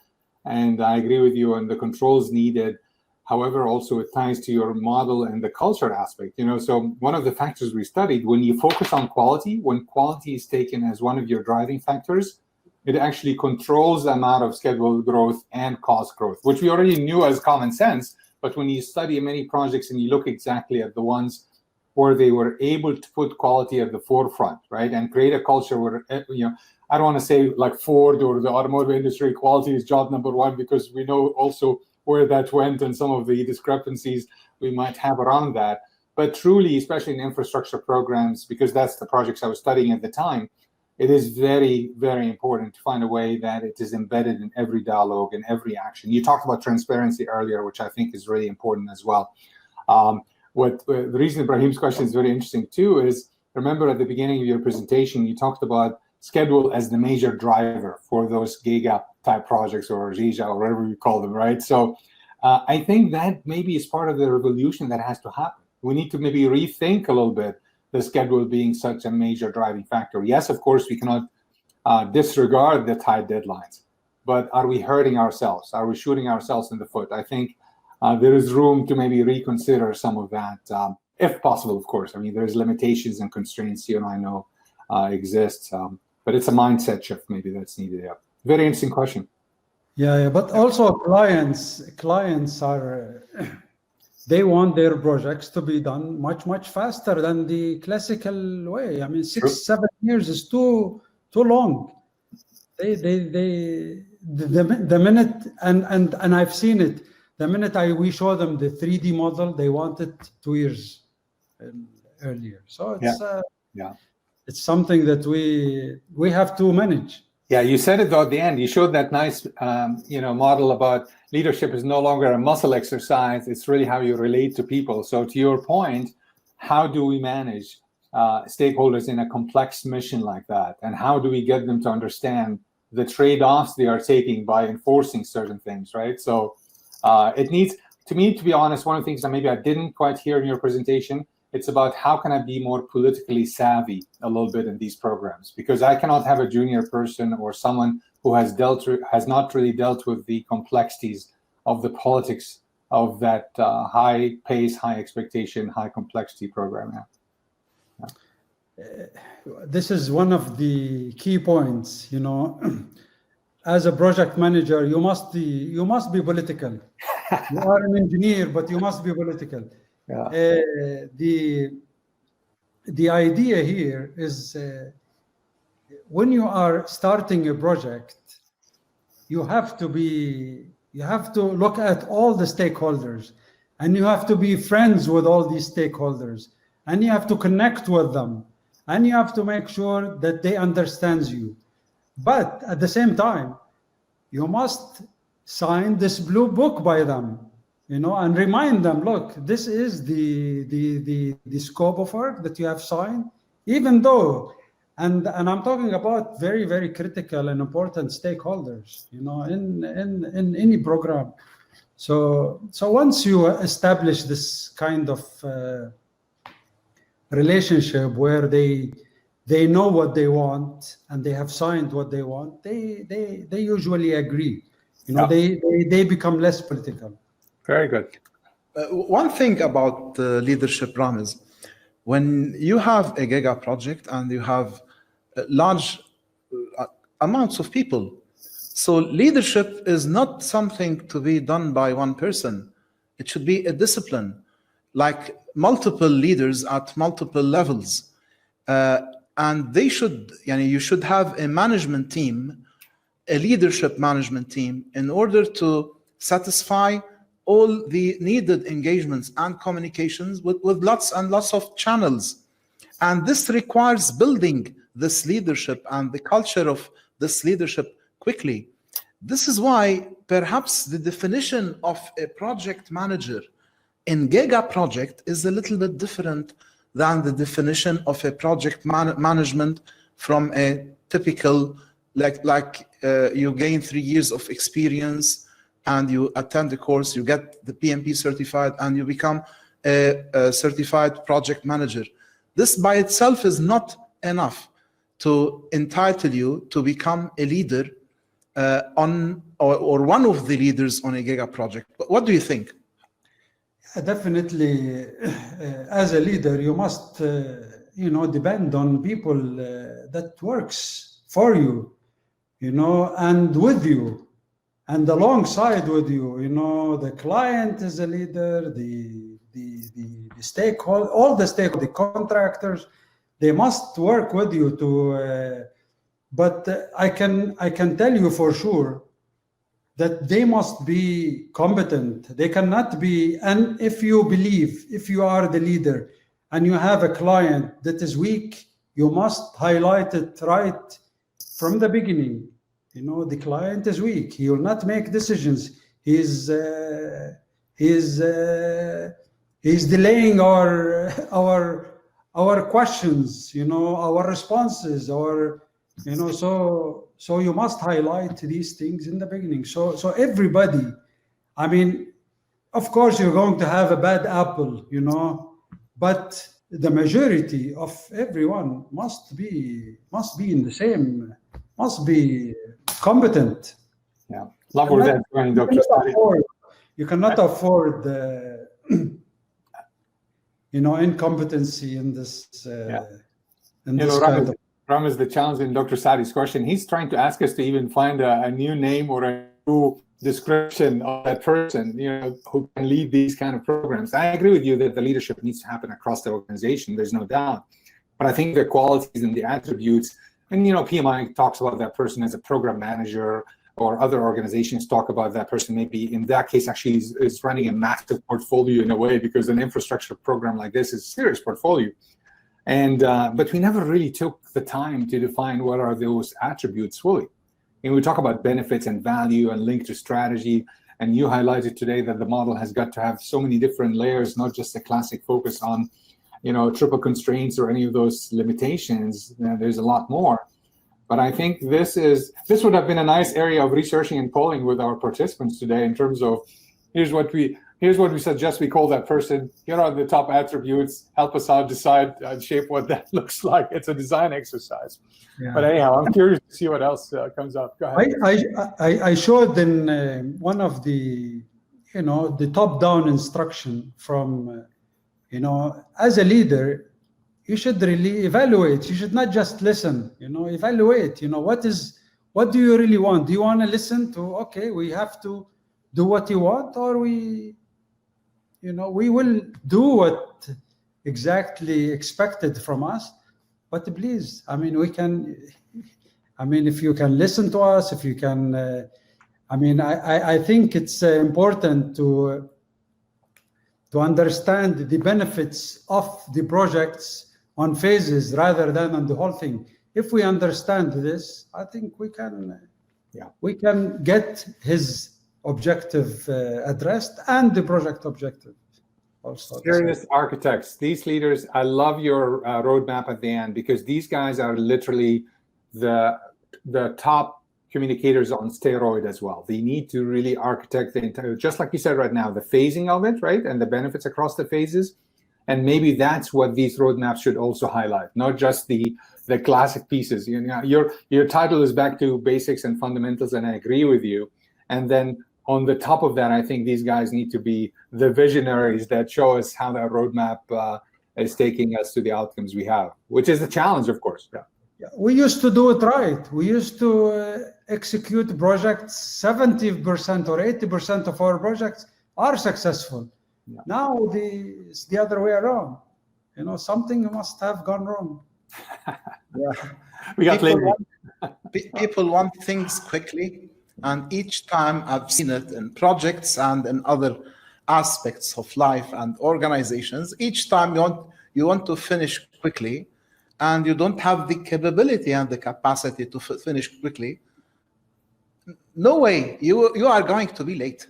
and I agree with you on the controls needed. However, also it ties to your model and the culture aspect. You know, so one of the factors we studied, when you focus on quality, when quality is taken as one of your driving factors, it actually controls the amount of schedule growth and cost growth, which we already knew as common sense. But when you study many projects and you look exactly at the ones where they were able to put quality at the forefront, right, and create a culture where, you know, I don't want to say like Ford or the automotive industry, quality is job number one, because we know also where that went and some of the discrepancies we might have around that. But truly, especially in infrastructure programs, because that's the projects I was studying at the time, it is very, very important to find a way that it is embedded in every dialogue and every action. You talked about transparency earlier, which I think is really important as well. The reason Ibrahim's question is very interesting too is, remember at the beginning of your presentation, you talked about schedule as the major driver for those Giga type projects, or Giga, or whatever you call them, right? So I think that maybe is part of the revolution that has to happen. We need to maybe rethink a little bit the schedule being such a major driving factor. Yes, of course, we cannot disregard the tight deadlines, but are we hurting ourselves? Are we shooting ourselves in the foot? I think there is room to maybe reconsider some of that, if possible, of course. I mean, there's limitations and constraints you and I know exist, but it's a mindset shift maybe that's needed. Yeah. Very interesting question. Yeah, but also clients are, they want their projects to be done much faster than the classical way. I mean, 6-7 years is too long. The minute, and I've seen it, the minute we show them the 3D model, they want it 2 years earlier. So it's it's something that we have to manage. Yeah, you said it though at the end. You showed that nice, model about leadership is no longer a muscle exercise. It's really how you relate to people. So to your point, how do we manage stakeholders in a complex mission like that? And how do we get them to understand the trade-offs they are taking by enforcing certain things, right? So it needs, to me, to be honest, one of the things that maybe I didn't quite hear in your presentation, it's about how can I be more politically savvy a little bit in these programs, because I cannot have a junior person or someone who has not really dealt with the complexities of the politics of that high pace, high expectation, high complexity program. This is one of the key points, as a project manager, you must be political. You are an engineer, but you must be political. Yeah. The idea here is when you are starting a project, you have to look at all the stakeholders and you have to be friends with all these stakeholders, and you have to connect with them, and you have to make sure that they understand you. But at the same time, you must sign this blue book by them, and remind them, look, this is the scope of work that you have signed, even though, and I'm talking about very, very critical and important stakeholders, in any program. So once you establish this kind of relationship where they know what they want and they have signed what they want, they usually agree. They become less political. Very good. One thing about leadership, Ramiz, when you have a Giga project and you have large amounts of people, so leadership is not something to be done by one person. It should be a discipline, like multiple leaders at multiple levels. And they should, you should have a management team, a leadership management team, in order to satisfy all the needed engagements and communications with lots and lots of channels. And this requires building this leadership and the culture of this leadership quickly. This is why perhaps the definition of a project manager in Giga project is a little bit different than the definition of a project management from a typical, like you gain 3 years of experience and you attend the course, you get the PMP certified, and you become a certified project manager. This by itself is not enough to entitle you to become a leader or one of the leaders on a Giga project. What do you think? Definitely, as a leader, you must, depend on people that works for you, and with you, and alongside with you. The client is a leader, the stakeholder, all the stakeholders, the contractors, they must work with you to. But I can tell you for sure that they must be competent. They cannot be, and if you are the leader and you have a client that is weak, you must highlight it right from the beginning. The client is weak. He will not make decisions. He's delaying our questions, our responses, so you must highlight these things in the beginning. So everybody, of course you're going to have a bad apple, but the majority of everyone must be in the same, must be competent. Yeah, love where that's going, Dr. Saadi. You cannot afford incompetency in this. Ramiz, the challenge in Dr. Saadi's question, he's trying to ask us to even find a new name or a new description of that person, who can lead these kind of programs. I agree with you that the leadership needs to happen across the organization. There's no doubt. But I think the qualities and the attributes, and PMI talks about that person as a program manager, or other organizations talk about that person maybe in that case actually is running a massive portfolio in a way, because an infrastructure program like this is a serious portfolio. And but we never really took the time to define what are those attributes fully. And we talk about benefits and value and link to strategy. And you highlighted today that the model has got to have so many different layers, not just a classic focus on, triple constraints or any of those limitations. There's a lot more. But I think this would have been a nice area of researching and polling with our participants today in terms of here's what we suggest we call that person. Here are the top attributes. Help us out, decide, and shape what that looks like. It's a design exercise. Yeah. But anyhow, I'm curious to see what else comes up. Go ahead. I showed in one of the, the top-down instruction from, as a leader, you should really evaluate. You should not just listen. Evaluate. What do you really want? Do you want to listen to? Okay, we have to do what you want, or we will do what exactly expected from us. But please, we can, if you can listen to us, if you can, I think it's important to to understand the benefits of the projects on phases rather than on the whole thing. If we understand this, I think we can get his objective addressed and the project objective also. Serious architects, these leaders, I love your roadmap at the end, because these guys are literally the top communicators on steroid as well. They need to really architect the entire, just like you said right now, the phasing of it, right? And the benefits across the phases. And maybe that's what these roadmaps should also highlight, not just the classic pieces. You know, your title is back to basics and fundamentals, and I agree with you. And then on the top of that, I think these guys need to be the visionaries that show us how that roadmap is taking us to the outcomes we have, which is a challenge, of course. Yeah, we used to do it right. We used to execute projects. 70% or 80% of our projects are successful. Yeah. Now it's the other way around. You know, something must have gone wrong. We got people want things quickly, and each time I've seen it in projects and in other aspects of life and organizations, each time you want to finish quickly, and you don't have the capability and the capacity to finish quickly, no way, you are going to be late.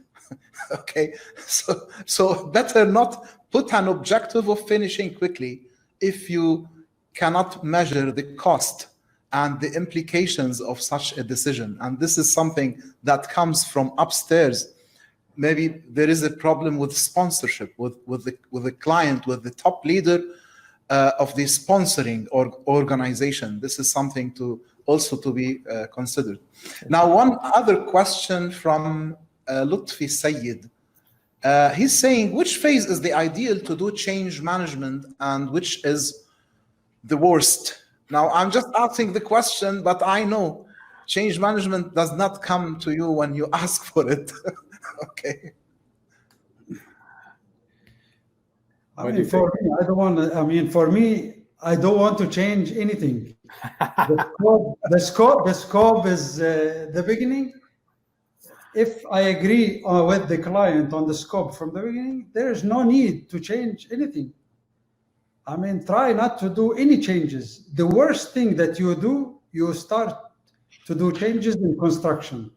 Okay, so better not put an objective of finishing quickly if you cannot measure the cost and the implications of such a decision. And this is something that comes from upstairs. Maybe there is a problem with sponsorship, with the client, with the top leader of the sponsoring organization. This is something to be considered. Now, one other question from Lutfi Sayyid. He's saying, which phase is the ideal to do change management and which is the worst? Now, I'm just asking the question, but I know change management does not come to you when you ask for it. Okay. For me, I don't want to change anything. The scope is the beginning. If I agree with the client on the scope from the beginning, there is no need to change anything. I mean, try not to do any changes. The worst thing that you do, you start to do changes in construction.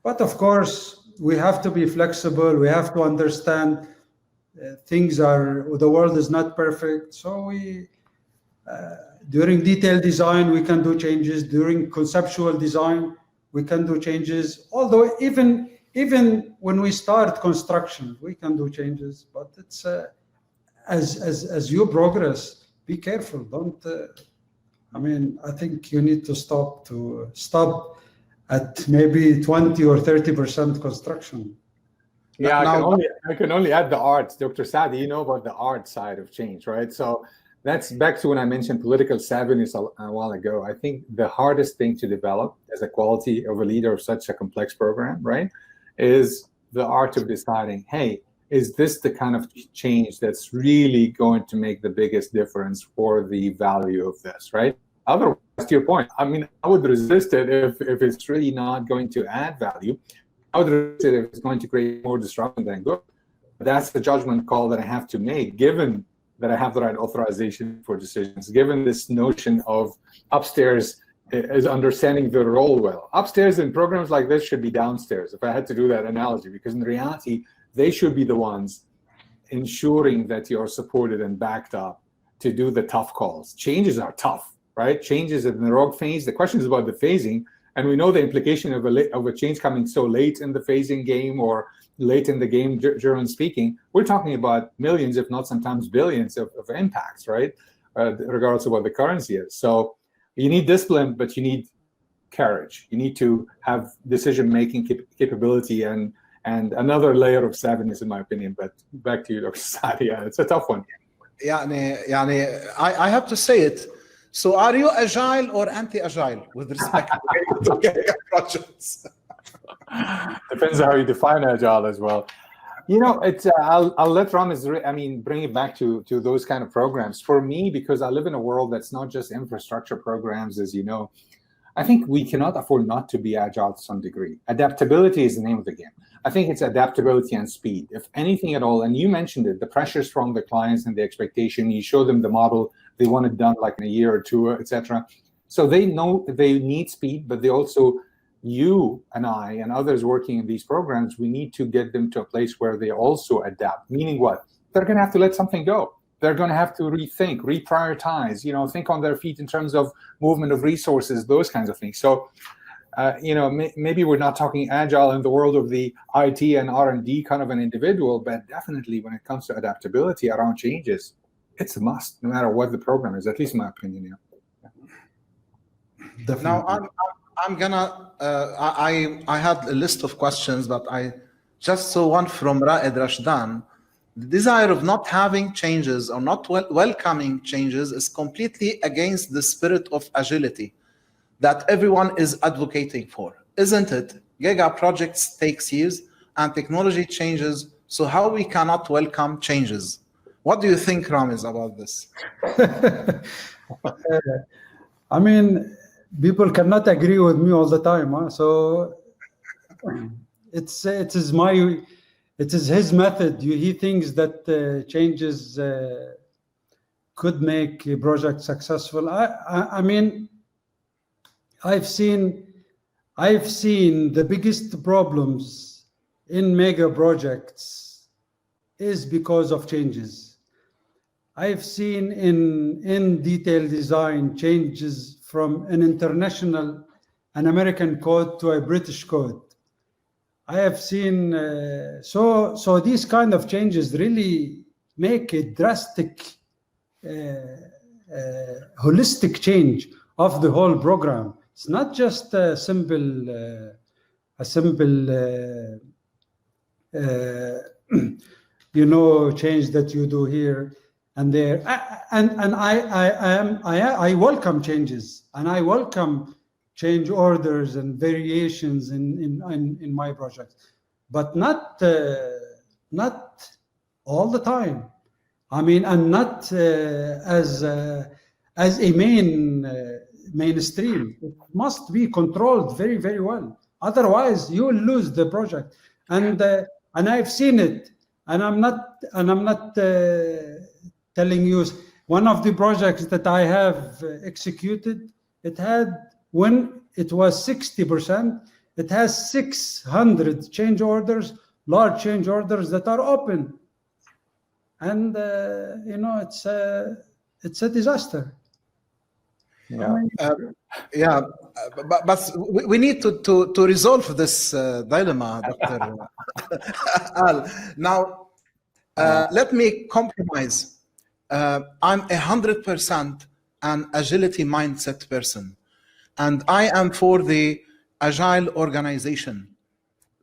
But of course, we have to be flexible. We have to understand the world is not perfect. So during detailed design, we can do changes. During conceptual design, we can do changes. Although even when we start construction, we can do changes. But it's as you progress, be careful. Don't. I think you need to stop at maybe 20 or 30% construction. Yeah, I can only add the art. Dr. Saadi, you know about the art side of change, right? So that's back to when I mentioned political savviness a while ago. I think the hardest thing to develop as a quality of a leader of such a complex program, right, is the art of deciding, hey, is this the kind of change that's really going to make the biggest difference for the value of this, right? Otherwise, to your point, I would resist it if it's really not going to add value. I would resist it if it's going to create more disruption than good. But that's the judgment call that I have to make, given that I have the right authorization for decisions, given this notion of upstairs is understanding the role well. Upstairs in programs like this should be downstairs, if I had to do that analogy, because in reality, they should be the ones ensuring that you're supported and backed up to do the tough calls. Changes are tough, right? Changes in the rogue phase. The question is about the phasing, and we know the implication of a change coming so late in the phasing game or late in the game, generally speaking. We're talking about millions, if not sometimes billions of impacts, right? Regardless of what the currency is. So you need discipline, but you need courage. You need to have decision-making capability and another layer of savviness, in my opinion. But back to you, Dr. Saadi. Yeah, it's a tough one. I have to say it. So are you agile or anti-agile with respect to projects? Depends on how you define agile as well. You know, it's I'll let Ramiz, bring it back to those kind of programs. For me, because I live in a world that's not just infrastructure programs, as you know, I think we cannot afford not to be agile to some degree. Adaptability is the name of the game. I think it's adaptability and speed, if anything at all. And you mentioned it, the pressures from the clients and the expectation. You show them the model, they want it done like in a year or two, etc. So they know they need speed, but they also, you and I and others working in these programs, we need to get them to a place where they also adapt. Meaning what? They're going to have to let something go. They're going to have to rethink, reprioritize, think on their feet in terms of movement of resources, those kinds of things. So, maybe we're not talking agile in the world of the IT and R&D kind of an individual, but definitely when it comes to adaptability around changes, it's a must, no matter what the program is, at least in my opinion. Definitely. Now, I'm gonna, I had a list of questions, but I just saw one from Raed Rashdan. The desire of not having changes or not welcoming changes is completely against the spirit of agility that everyone is advocating for, isn't it? Giga projects takes years and technology changes, so how we cannot welcome changes? What do you think, Ramiz, about this? I mean, people cannot agree with me all the time, huh? So it is his method. He thinks that changes could make a project successful. I mean, I've seen the biggest problems in mega projects is because of changes. I've seen in detailed design changes from an American code to a British code. I have seen, so these kind of changes really make a drastic, holistic change of the whole program. It's not just a simple change that you do here and there. And I welcome changes, and I welcome change orders and variations in my project, but not all the time. I mean, and not as a mainstream. It must be controlled very, very well. Otherwise, you will lose the project. And I've seen it. And I'm not telling you. One of the projects that I have executed, when it was 60%, it has 600 change orders, large change orders that are open. And it's a disaster. Yeah, but we need to resolve this dilemma, Dr. Al. Now, let me compromise. I'm 100% an agility mindset person, and I am for the agile organization,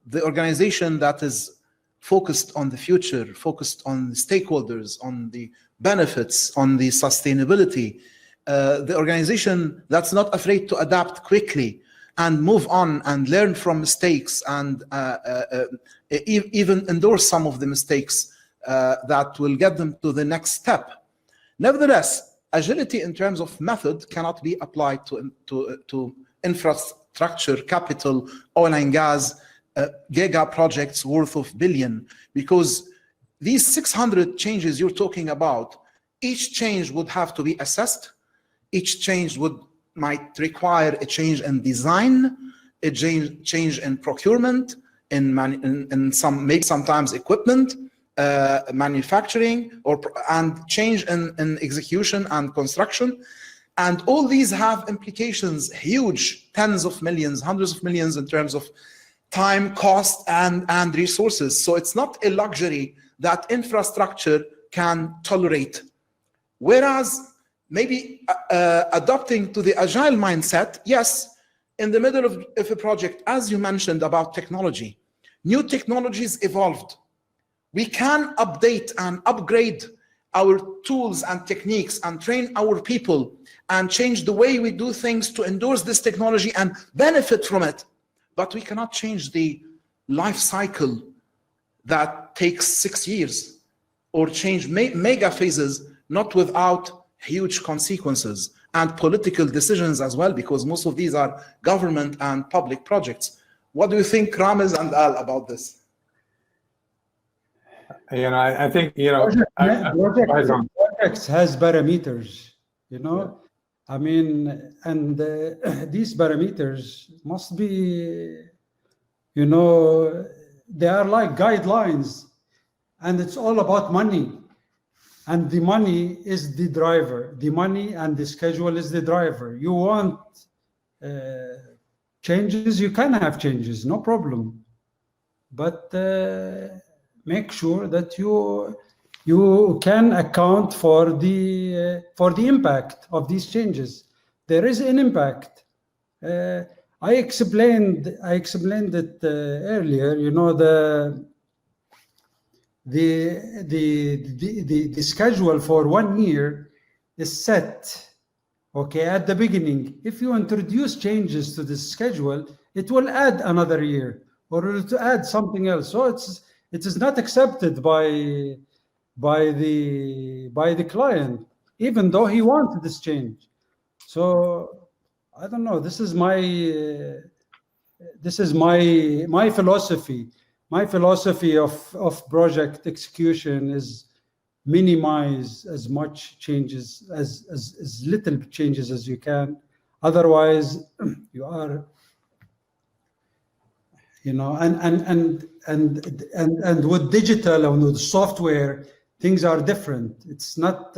the organization that is focused on the future, focused on the stakeholders, on the benefits, on the sustainability, the organization that's not afraid to adapt quickly and move on and learn from mistakes and even endorse some of the mistakes that will get them to the next step. Nevertheless, agility in terms of method cannot be applied to infrastructure, capital, oil and gas, giga projects worth of billion, because these 600 changes you're talking about, each change would have to be assessed. Each change might require a change in design, a change in procurement, in sometimes equipment, manufacturing, and change in execution and construction. And all these have implications, huge, tens of millions, hundreds of millions in terms of time, cost, and resources. So it's not a luxury that infrastructure can tolerate. Whereas maybe adopting to the agile mindset, yes, in the middle of a project, as you mentioned about technology, new technologies evolved. We can update and upgrade our tools and techniques and train our people and change the way we do things to endorse this technology and benefit from it. But we cannot change the life cycle that takes 6 years, or change mega phases, not without huge consequences. and political decisions as well, because most of these are government and public projects. What do you think, Ramiz and Al, about this? I think, projects has parameters, I mean, and these parameters must be, they are like guidelines, and it's all about money. And the money is the driver. The money and the schedule is the driver. You want changes, you can have changes, no problem. But make sure that you can account for the impact of these changes. There is an impact. I explained it earlier. The schedule for 1 year is set, okay, at the beginning. If you introduce changes to the schedule, it will add another year, or it will add something else. So it is not accepted by the client, even though he wanted this change. So I don't know. This is my philosophy. My philosophy of project execution is minimize as much changes, as little changes as you can. Otherwise, you are, and with digital and with software, things are different. It's not.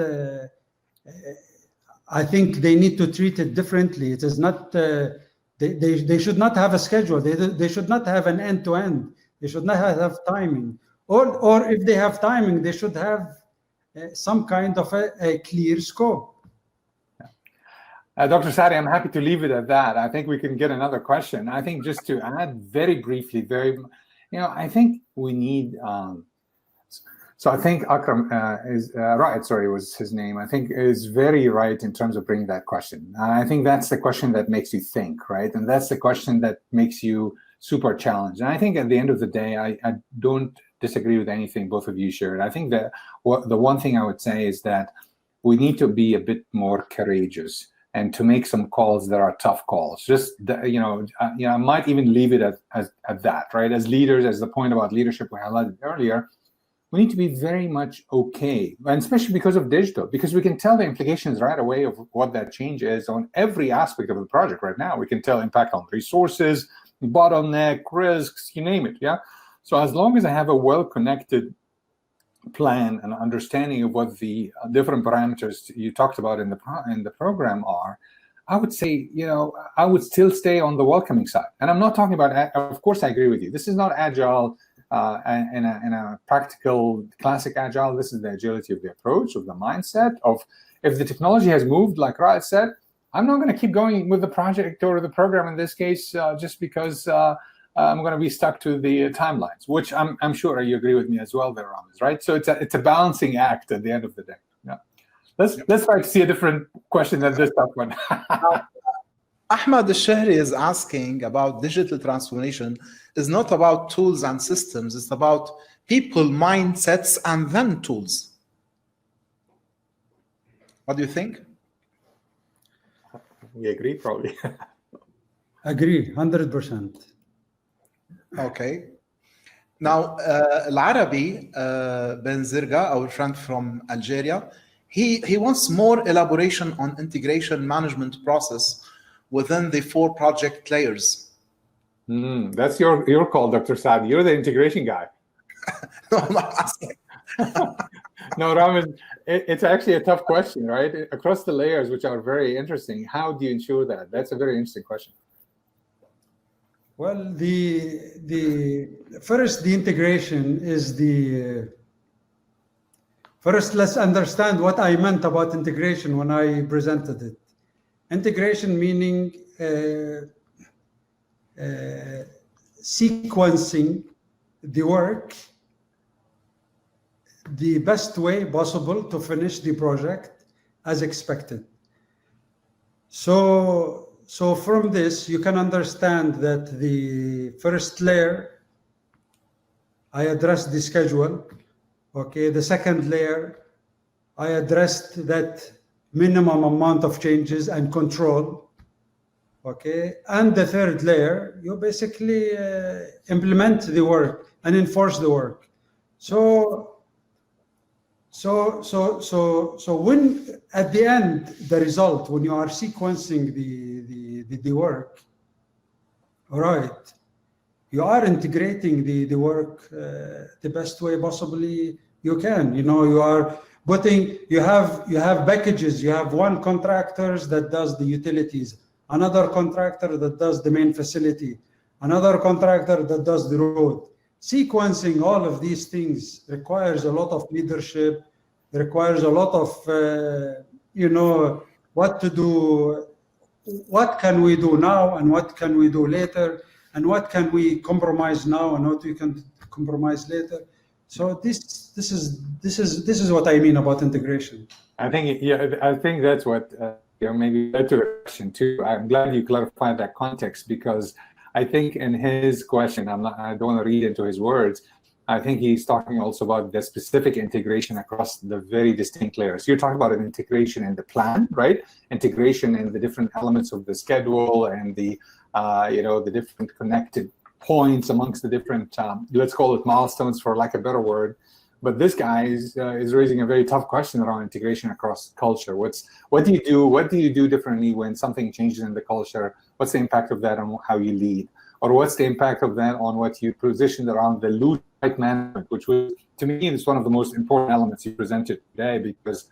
I think they need to treat it differently. It is not. They should not have a schedule. They should not have an end-to-end. They should not have timing, or if they have timing, they should have some kind of a clear scope. Dr. Saadi, I'm happy to leave it at that. I think we can get another question. I think just to add very briefly, I think we need. So I think Akram is right. Sorry, was his name. I think is very right in terms of bringing that question. I think that's the question that makes you think, right? And that's the question that makes you super challenged. And I think at the end of the day, I don't disagree with anything both of you shared. I think that the one thing I would say is that we need to be a bit more courageous and to make some calls that are tough calls. Just, I might even leave it at that, right? As leaders, as the point about leadership we highlighted earlier, we need to be very much okay, and especially because of digital, because we can tell the implications right away of what that change is on every aspect of the project right now. We can tell impact on resources, bottleneck, risks, you name it, yeah? So as long as I have a well-connected plan and understanding of what the different parameters you talked about in the program are, I would say, I would still stay on the welcoming side. And I'm not talking about, of course, I agree with you. This is not agile in a practical, classic agile. This is the agility of the approach, of the mindset, of if the technology has moved, like Raed said, I'm not going to keep going with the project or the program in this case just because I'm going to be stuck to the timelines, which I'm sure you agree with me as well there, Ramiz, right? So it's a balancing act at the end of the day. Yeah. Let's try to see a different question than this tough one. Ahmad al-Shahri is asking about digital transformation is not about tools and systems. It's about people, mindsets, and then tools. What do you think? We agree, probably. Agree, 100%. Okay. Now, Al-Arabi Ben Zirga, our friend from Algeria, he wants more elaboration on integration management process within the 4 project layers. That's your call, Dr. Saadi. You're the integration guy. No, I'm not asking. No, Ramiz, it's actually a tough question, right? Across the layers, which are very interesting, how do you ensure that? That's a very interesting question. Well, the first, the integration is first, let's understand what I meant about integration when I presented it. Integration meaning sequencing the work the best way possible to finish the project as expected. So from this, you can understand that the first layer, I addressed the schedule. Okay, the second layer, I addressed that minimum amount of changes and control. Okay, and the third layer, you basically implement the work and enforce the work. So when at the end, the result, when you are sequencing the work, all right, you are integrating the work the best way possibly you can. You know, you are putting, you have packages. You have one contractor that does the utilities, another contractor that does the main facility, another contractor that does the road. Sequencing all of these things requires a lot of leadership, requires a lot of, you know, what to do, what can we do now and what can we do later, and what can we compromise now and what we can compromise later. So this is what I mean about integration. I think that's what maybe led to the question too. I'm glad you clarified that context, because I think in his question, I don't want to read into his words. I think he's talking also about the specific integration across the very distinct layers. You're talking about an integration in the plan, right? Integration in the different elements of the schedule and the the different connected points amongst the different, let's call it milestones for lack of a better word. But this guy is raising a very tough question around integration across culture. What do you do? What do you do differently when something changes in the culture? What's the impact of that on how you lead? Or what's the impact of that on what you positioned around the loose right management, which was, to me, is one of the most important elements you presented today, because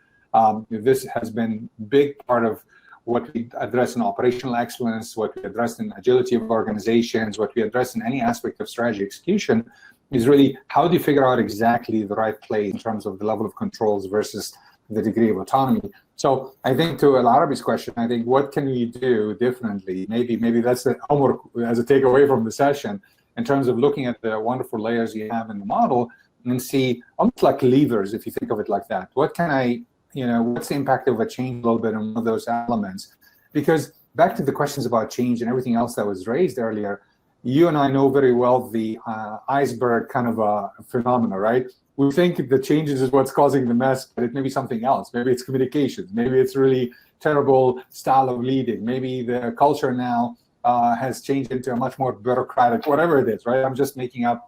this has been a big part of what we address in operational excellence, what we address in agility of organizations, what we address in any aspect of strategy execution, is really how do you figure out exactly the right play in terms of the level of controls versus the degree of autonomy. So I think to Al-Arabi's question, I think what can we do differently? Maybe that's the homework as a takeaway from the session, in terms of looking at the wonderful layers you have in the model and see almost like levers, if you think of it like that. What can I, what's the impact of a change a little bit on one of those elements? Because back to the questions about change and everything else that was raised earlier, you and I know very well the iceberg kind of a phenomena, right? We think the changes is what's causing the mess, but it may be something else. Maybe it's communications. Maybe it's really terrible style of leading. Maybe the culture now has changed into a much more bureaucratic, whatever it is, right? I'm just making up,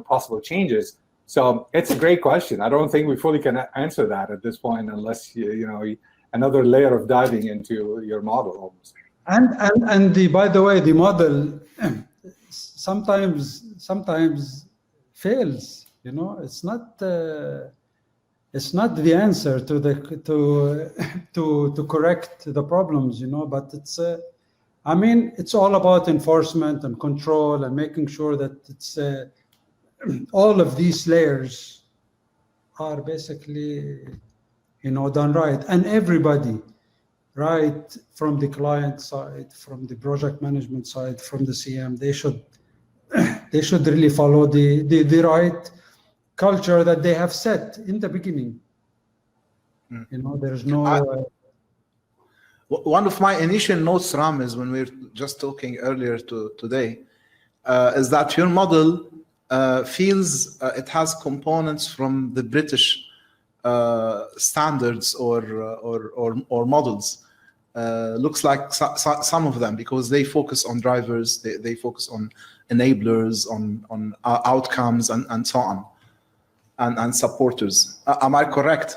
possible changes. So it's a great question. I don't think we fully can answer that at this point, unless another layer of diving into your model almost. And by the way, the model sometimes fails. It's not the answer to correct the problems. But it's it's all about enforcement and control and making sure that it's all of these layers are basically done right, and everybody, right from the client side, from the project management side, from the CM, they should really follow the right culture that they have set in the beginning. There's no one of my initial notes, Ram, is when we were just talking earlier today, is that your model feels it has components from the British standards or models. Looks like some of them, because they focus on drivers, they focus on enablers, on outcomes, and so on, and supporters. Am I correct?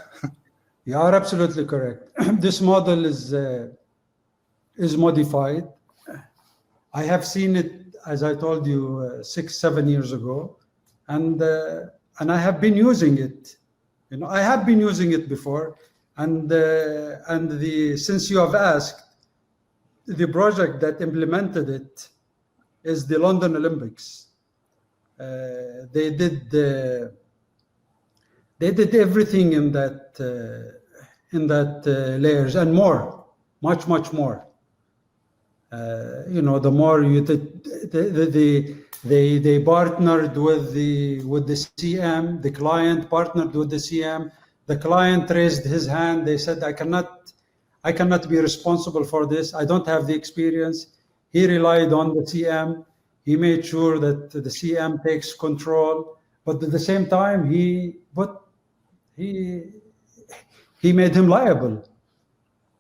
You are absolutely correct. This model is modified. I have seen it, as I told you, 6-7 years ago, and I have been using it. I have been using it before, and since you have asked, the project that implemented it is the London Olympics. They did everything in that layers and more, much more. The more you did, they partnered with the CM. The client partnered with the CM. The client raised his hand. They said, I cannot be responsible for this. I don't have the experience. He relied on the CM. He made sure that the CM takes control, but at the same time, he made him liable.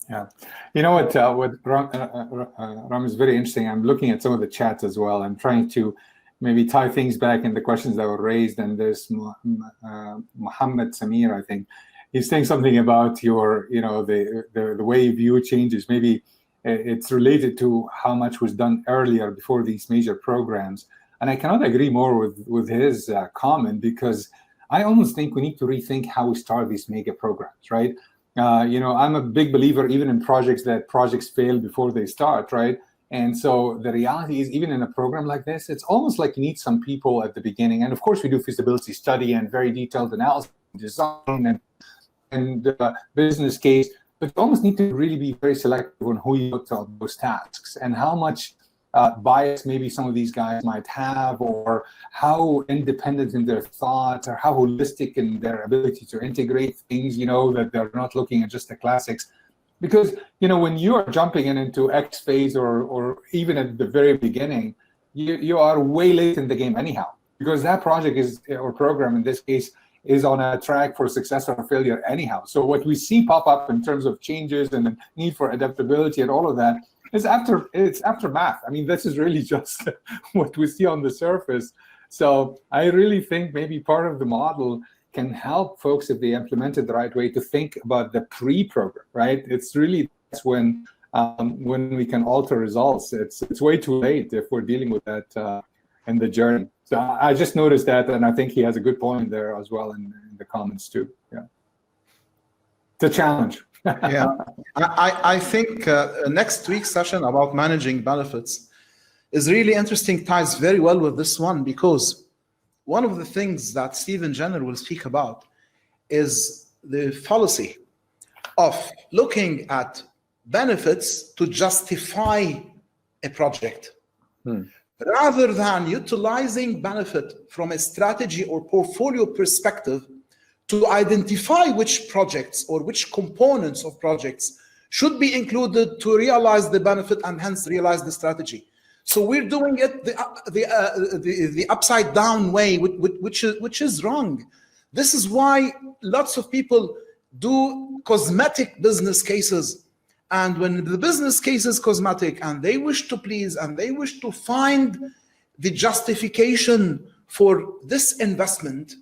Yeah, you know what Ram is very interesting. I'm looking at some of the chats as well. I'm trying to maybe tie things back in the questions that were raised. And there's Muhammad Samir, I think, he's saying something about your, the way you view changes. Maybe it's related to how much was done earlier before these major programs. And I cannot agree more with his comment, because I almost think we need to rethink how we start these mega programs, right? I'm a big believer even in projects fail before they start, right? And so the reality is, even in a program like this, it's almost like you need some people at the beginning. And of course, we do feasibility study and very detailed analysis, design, and business case. But you almost need to really be very selective on who you put on those tasks and how much bias maybe some of these guys might have, or how independent in their thoughts, or how holistic in their ability to integrate things, that they're not looking at just the classics. Because, when you are jumping into X phase, or even at the very beginning, you are way late in the game anyhow, because that project or program in this case is on a track for success or failure anyhow. So what we see pop up in terms of changes and the need for adaptability and all of that, it's aftermath. I mean, this is really just what we see on the surface. So I really think maybe part of the model can help folks, if they implement it the right way, to think about the pre-program, right? It's really, that's when we can alter results. It's way too late if we're dealing with that in the journey. So I just noticed that, and I think he has a good point there as well in the comments too. Yeah, it's a challenge. Yeah, I think next week's session about managing benefits is really interesting, ties very well with this one, because one of the things that Stephen Jenner will speak about is the fallacy of looking at benefits to justify a project, rather than utilizing benefit from a strategy or portfolio perspective to identify which projects or which components of projects should be included to realize the benefit and hence realize the strategy. So we're doing it the upside down way, which is wrong. This is why lots of people do cosmetic business cases. And when the business case is cosmetic and they wish to please and they wish to find the justification for this investment,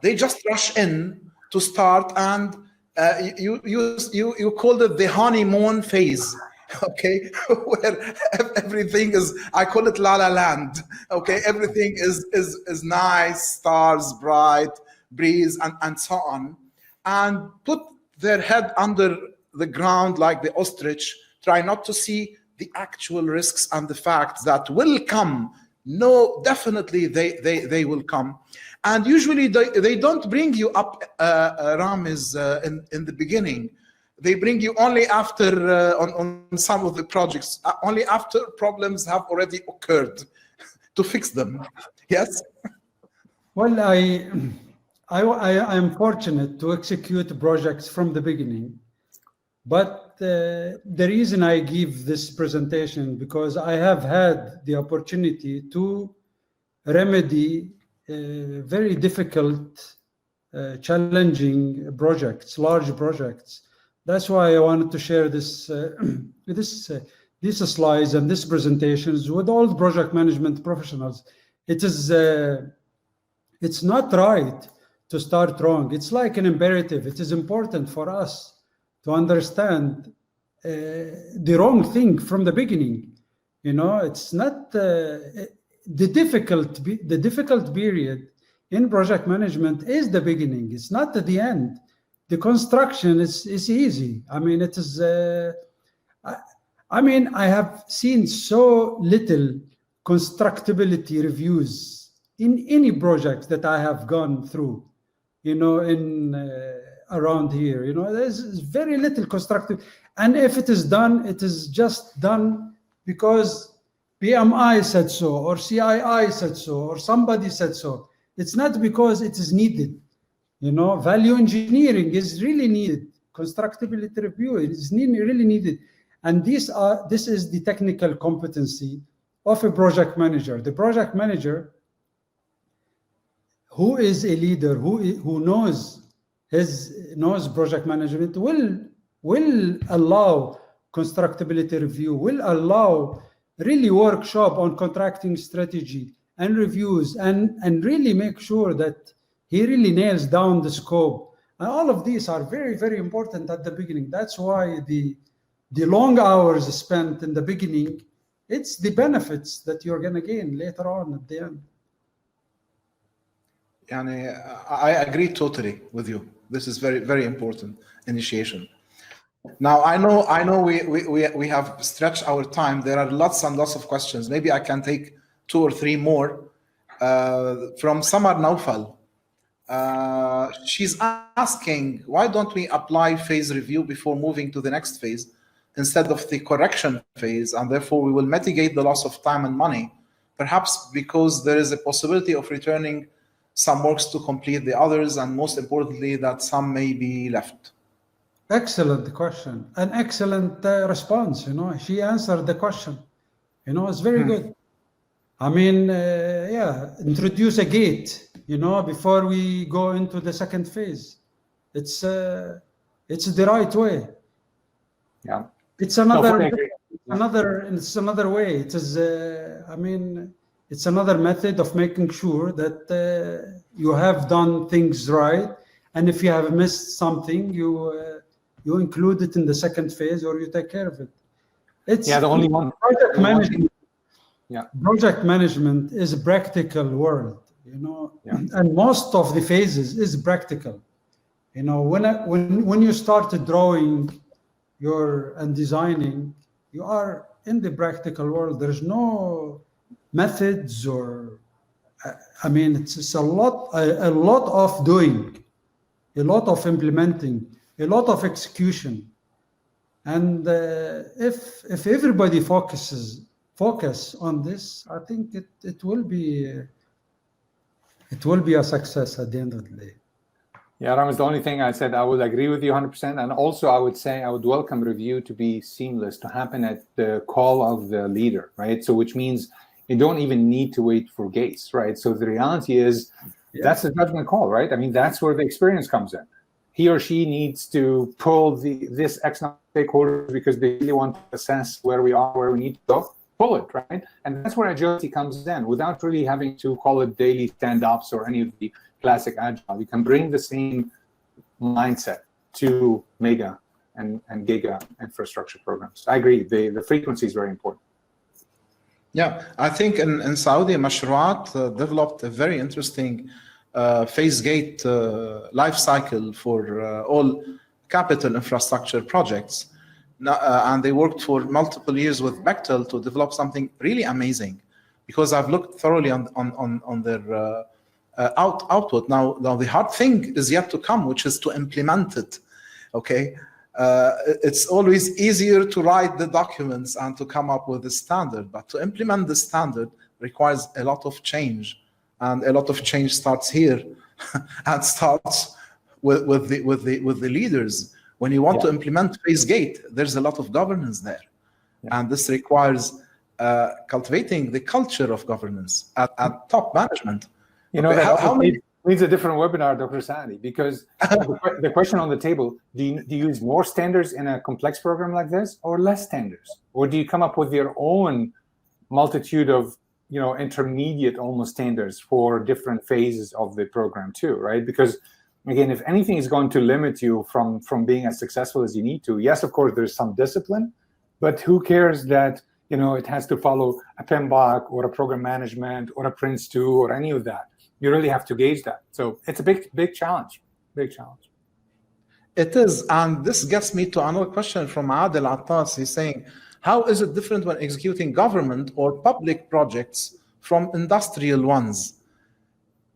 they just rush in to start, and you called it the honeymoon phase, okay, where everything is, I call it La La Land, okay, everything is nice, stars, bright, breeze, and so on, and put their head under the ground like the ostrich, try not to see the actual risks and the facts that will come. No, definitely they will come. And usually they don't bring you up, Ramiz, in the beginning. They bring you only after, on some of the projects, only after problems have already occurred to fix them. Yes? Well, I am fortunate to execute projects from the beginning. But the reason I give this presentation, because I have had the opportunity to remedy very difficult, challenging projects, large projects. That's why I wanted to share this, these slides and these presentations with all the project management professionals. It's not right to start wrong. It's like an imperative. It is important for us to understand the wrong thing from the beginning. It's not the difficult period in project management is the beginning. It's not at the end. The construction is easy. I mean, it is. I have seen so little constructability reviews in any project that I have gone through. Around here, there's very little constructive, and if it is done, it is just done because PMI said so, or CII said so, or somebody said so. It's not because it is needed. Value engineering is really needed. Constructability review is really needed, and this is the technical competency of a project manager. The project manager, who is a leader, who knows project management, will will allow constructability review, will allow really workshop on contracting strategy and reviews, and really make sure that he really nails down the scope. And all of these are very, very important at the beginning. That's why the long hours spent in the beginning, it's the benefits that you're going to gain later on at the end. I agree totally with you. This is very, very important initiation. Now, I know we have stretched our time. There are lots and lots of questions. Maybe I can take 2 or 3 more. From Samar Naufal. She's asking, why don't we apply phase review before moving to the next phase instead of the correction phase, and therefore we will mitigate the loss of time and money, perhaps because there is a possibility of returning some works to complete the others, and most importantly, that some may be left. Excellent question. An excellent response. She answered the question. It's very good. I mean, introduce a gate, before we go into the second phase. It's the right way. Yeah. It's another way. It is, it's another method of making sure that you have done things right. And if you have missed something, you include it in the second phase, or you take care of it. It's the only one. Project management. Yeah. Project management is a practical world, and most of the phases is practical. When you start drawing and designing, you are in the practical world. There's no methods it's a lot of doing, a lot of implementing, a lot of execution. And if everybody focus on this, I think it will be a success at the end of the day. Yeah, Ramiz, the only thing I said, I would agree with you 100%. And also I would say I would welcome review to be seamless, to happen at the call of the leader, right? So which means you don't even need to wait for gates, right? So the reality is that's the judgment call, right? I mean, that's where the experience comes in. He or she needs to pull this X number of stakeholders because they really want to assess where we are, where we need to go. Pull it, right? And that's where agility comes in, without really having to call it daily stand-ups or any of the classic agile. You can bring the same mindset to mega and giga infrastructure programs. I agree. The frequency is very important. Yeah, I think in Saudi, Mashruat developed a very interesting phase gate life cycle for all capital infrastructure projects. And they worked for multiple years with Bechtel to develop something really amazing, because I've looked thoroughly on their output. Now the hard thing is yet to come, which is to implement it. Okay, it's always easier to write the documents and to come up with the standard, but to implement the standard requires a lot of change, and a lot of change starts here and starts with the leaders. When you want to implement phase gate, there's a lot of governance there. And this requires cultivating the culture of governance at top management. How many needs a different webinar, Dr. Saadi, because the question on the table, do you use more standards in a complex program like this, or less standards? Or do you come up with your own multitude of intermediate almost standards for different phases of the program too, right? Because again, if anything is going to limit you from being as successful as you need to, yes, of course, there's some discipline, but who cares that, it has to follow a PMI-REP or a program management or a Prince2 or any of that. You really have to gauge that. So it's a big challenge, It is, and this gets me to another question from Adil Attas. He's saying, how is it different when executing government or public projects from industrial ones?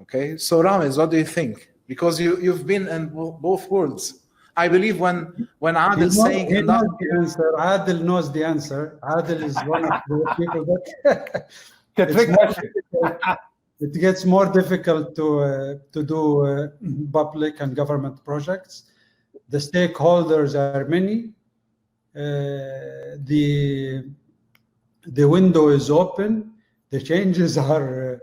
Okay, so Ramiz, what do you think? Because you've been in both worlds. I believe when Adil saying he knows the answer. Adil knows the answer. Adil is one of the people that it gets more difficult to do public and government projects. The stakeholders are many. The window is open. The changes are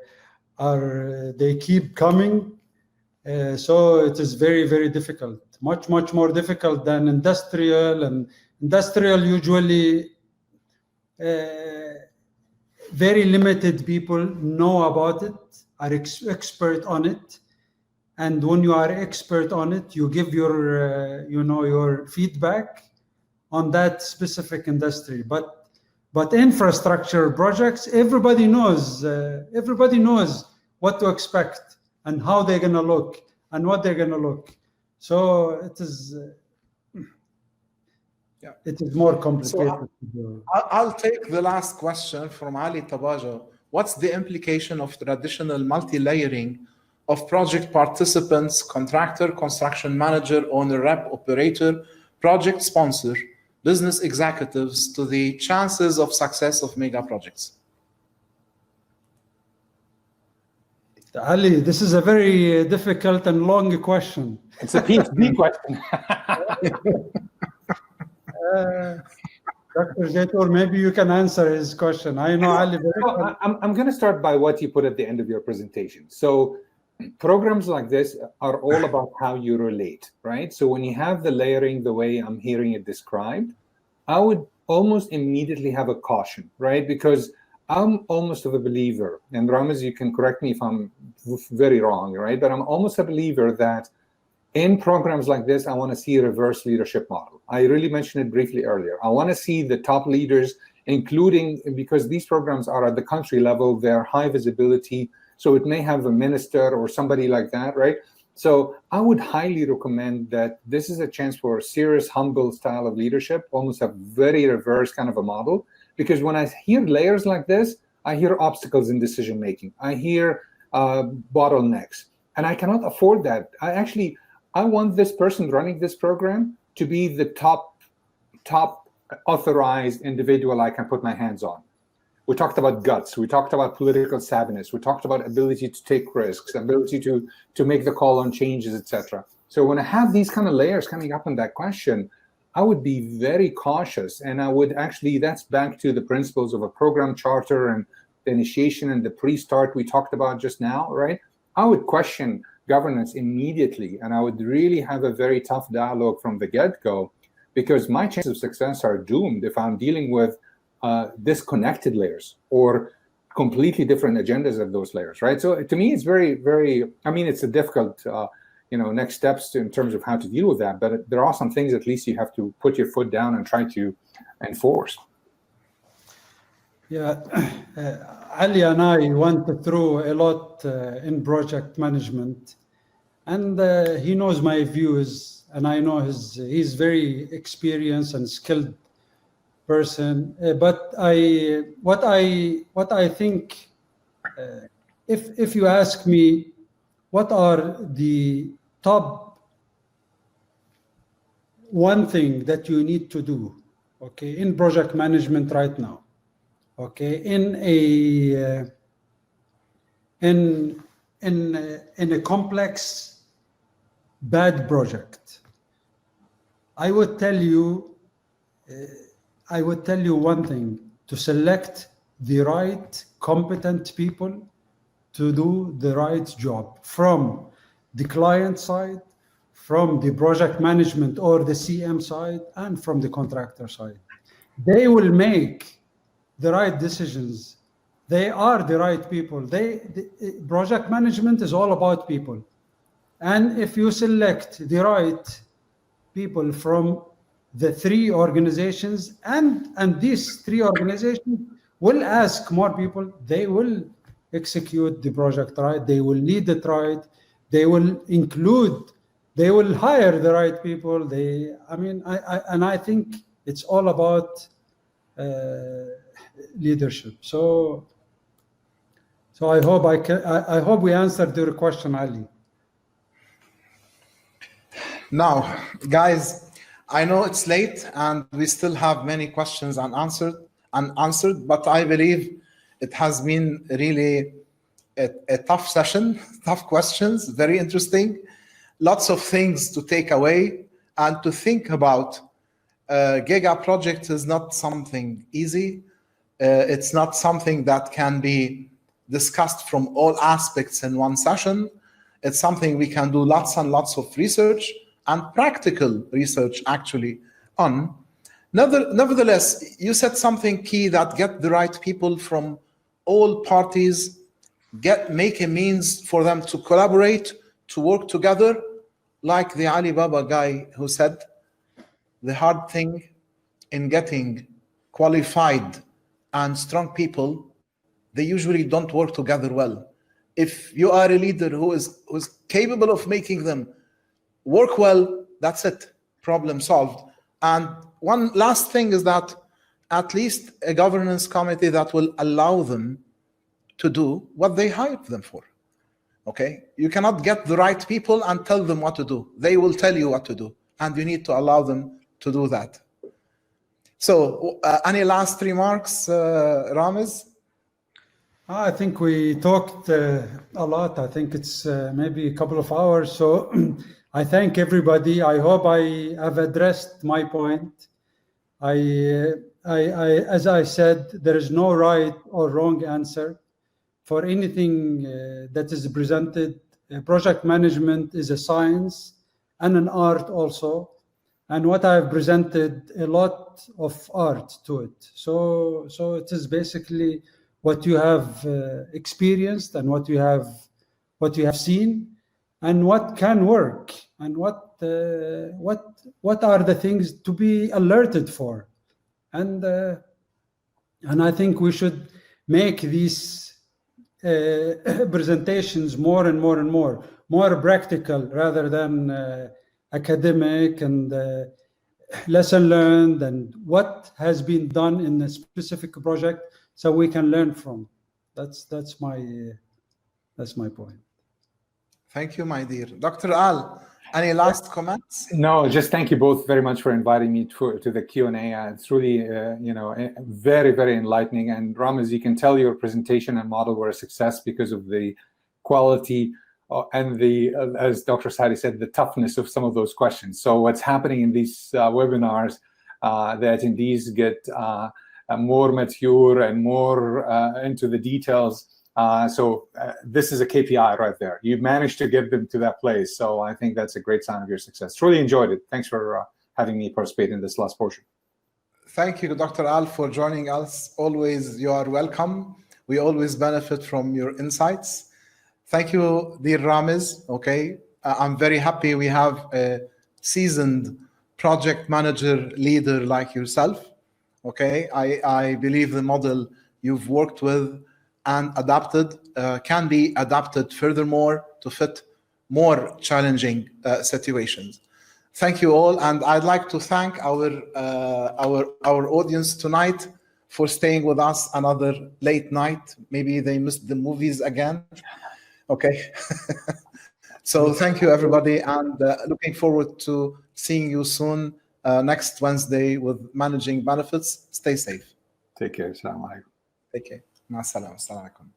they keep coming. So it is very, very difficult. much more difficult than industrial, and industrial usually very limited people know about it, are expert on it, and when you are expert on it, you give your your feedback on that specific industry. But infrastructure projects, everybody knows what to expect and how they're going to look and what they're going to look. So it is it is more complicated. So I'll take the last question from Ali Tabajo. What's the implication of traditional multi-layering of project participants, contractor, construction manager, owner rep, operator, project sponsor, business executives to the chances of success of mega projects? Ali, this is a very difficult and long question. It's a PhD question. Dr. Jaitur, maybe you can answer his question. I know Ali. I'm going to start by what you put at the end of your presentation. So programs like this are all about how you relate, right? So when you have the layering the way I'm hearing it described, I would almost immediately have a caution, right? Because I'm almost of a believer, and Ramiz, you can correct me if I'm very wrong, right? But I'm almost a believer that in programs like this, I want to see a reverse leadership model. I really mentioned it briefly earlier. I want to see the top leaders, including, because these programs are at the country level, they're high visibility, so it may have a minister or somebody like that, right? So I would highly recommend that this is a chance for a serious, humble style of leadership, almost a very reverse kind of a model. Because when I hear layers like this, I hear obstacles in decision-making. I hear bottlenecks, and I cannot afford that. I want this person running this program to be the top authorized individual I can put my hands on. We talked about guts. We talked about political savviness. We talked about ability to take risks, ability to make the call on changes, etc. So when I have these kind of layers coming up in that question, I would be very cautious. And I would actually, that's back to the principles of a program charter and the initiation and the pre-start we talked about just now, right? I would question governance immediately. And I would really have a very tough dialogue from the get-go, because my chances of success are doomed if I'm dealing with disconnected layers or completely different agendas of those layers, right? So to me, it's very, very, I mean, it's a difficult, next steps in terms of how to deal with that. But there are some things at least you have to put your foot down and try to enforce. Yeah, Ali and I went through a lot in project management, and he knows my views, and I know he's very experienced and skilled person. But what I think, if you ask me, what are the top one thing that you need to do, okay, in project management right now, okay, in a complex bad project, I would tell you one thing: to select the right competent people to do the right job from the client side, from the project management or the CM side, and from the contractor side. They will make the right decisions. They are the right people. Project management is all about people. And if you select the right people from the three organizations, and these three organizations will ask more people, they will execute the project right, they will lead it right, they will hire the right people. I think it's all about leadership. So I hope we answered your question, Ali. Now, guys, I know it's late and we still have many questions unanswered, but I believe it has been really a tough session, tough questions, very interesting, lots of things to take away and to think about. Giga project is not something easy. It's not something that can be discussed from all aspects in one session. It's something we can do lots and lots of research, and practical research actually on. Nevertheless, you said something key, that get the right people from all parties, make a means for them to collaborate, to work together, like the Alibaba guy who said, the hard thing in getting qualified and strong people, they usually don't work together well. If you are a leader who's capable of making them work well, that's it, problem solved. And one last thing is that at least a governance committee that will allow them to do what they hired them for. Okay, you cannot get the right people and tell them what to do. They will tell you what to do, and you need to allow them to do that. So, any last remarks, Ramiz? I think we talked a lot. I think it's maybe a couple of hours. So I thank everybody. I hope I have addressed my point. As I said, there is no right or wrong answer for anything that is presented. Project management is a science and an art also. And what I've presented, a lot of art to it. So it is basically what you have experienced and what you have seen, and what can work, and what are the things to be alerted for, and I think we should make these presentations more and more practical rather than academic and lesson learned and what has been done in a specific project, so we can learn from. That's my point. Thank you, my dear. Dr. Al, any last comments? No, just thank you both very much for inviting me to the Q&A. It's really, very, very enlightening. And Ramiz, you can tell your presentation and model were a success because of the quality and the, as Dr. Saadi said, the toughness of some of those questions. So what's happening in these webinars, the attendees get more mature and more into the details. So this is a KPI right there. You've managed to get them to that place. So I think that's a great sign of your success. Really enjoyed it. Thanks for having me participate in this last portion. Thank you, Dr. Al, for joining us. Always, you are welcome. We always benefit from your insights. Thank you, dear Ramiz. Okay, I'm very happy we have a seasoned project manager leader like yourself. Okay, I believe the model you've worked with and adapted can be adapted furthermore to fit more challenging situations. Thank you all, and I'd like to thank our audience tonight for staying with us another late night. Maybe they missed the movies again. Okay. So thank you, everybody, and looking forward to seeing you soon next Wednesday with Managing Benefits. Stay safe. Take care. Assalamu alaikum. Take care. Ma salam. Assalamu alaikum.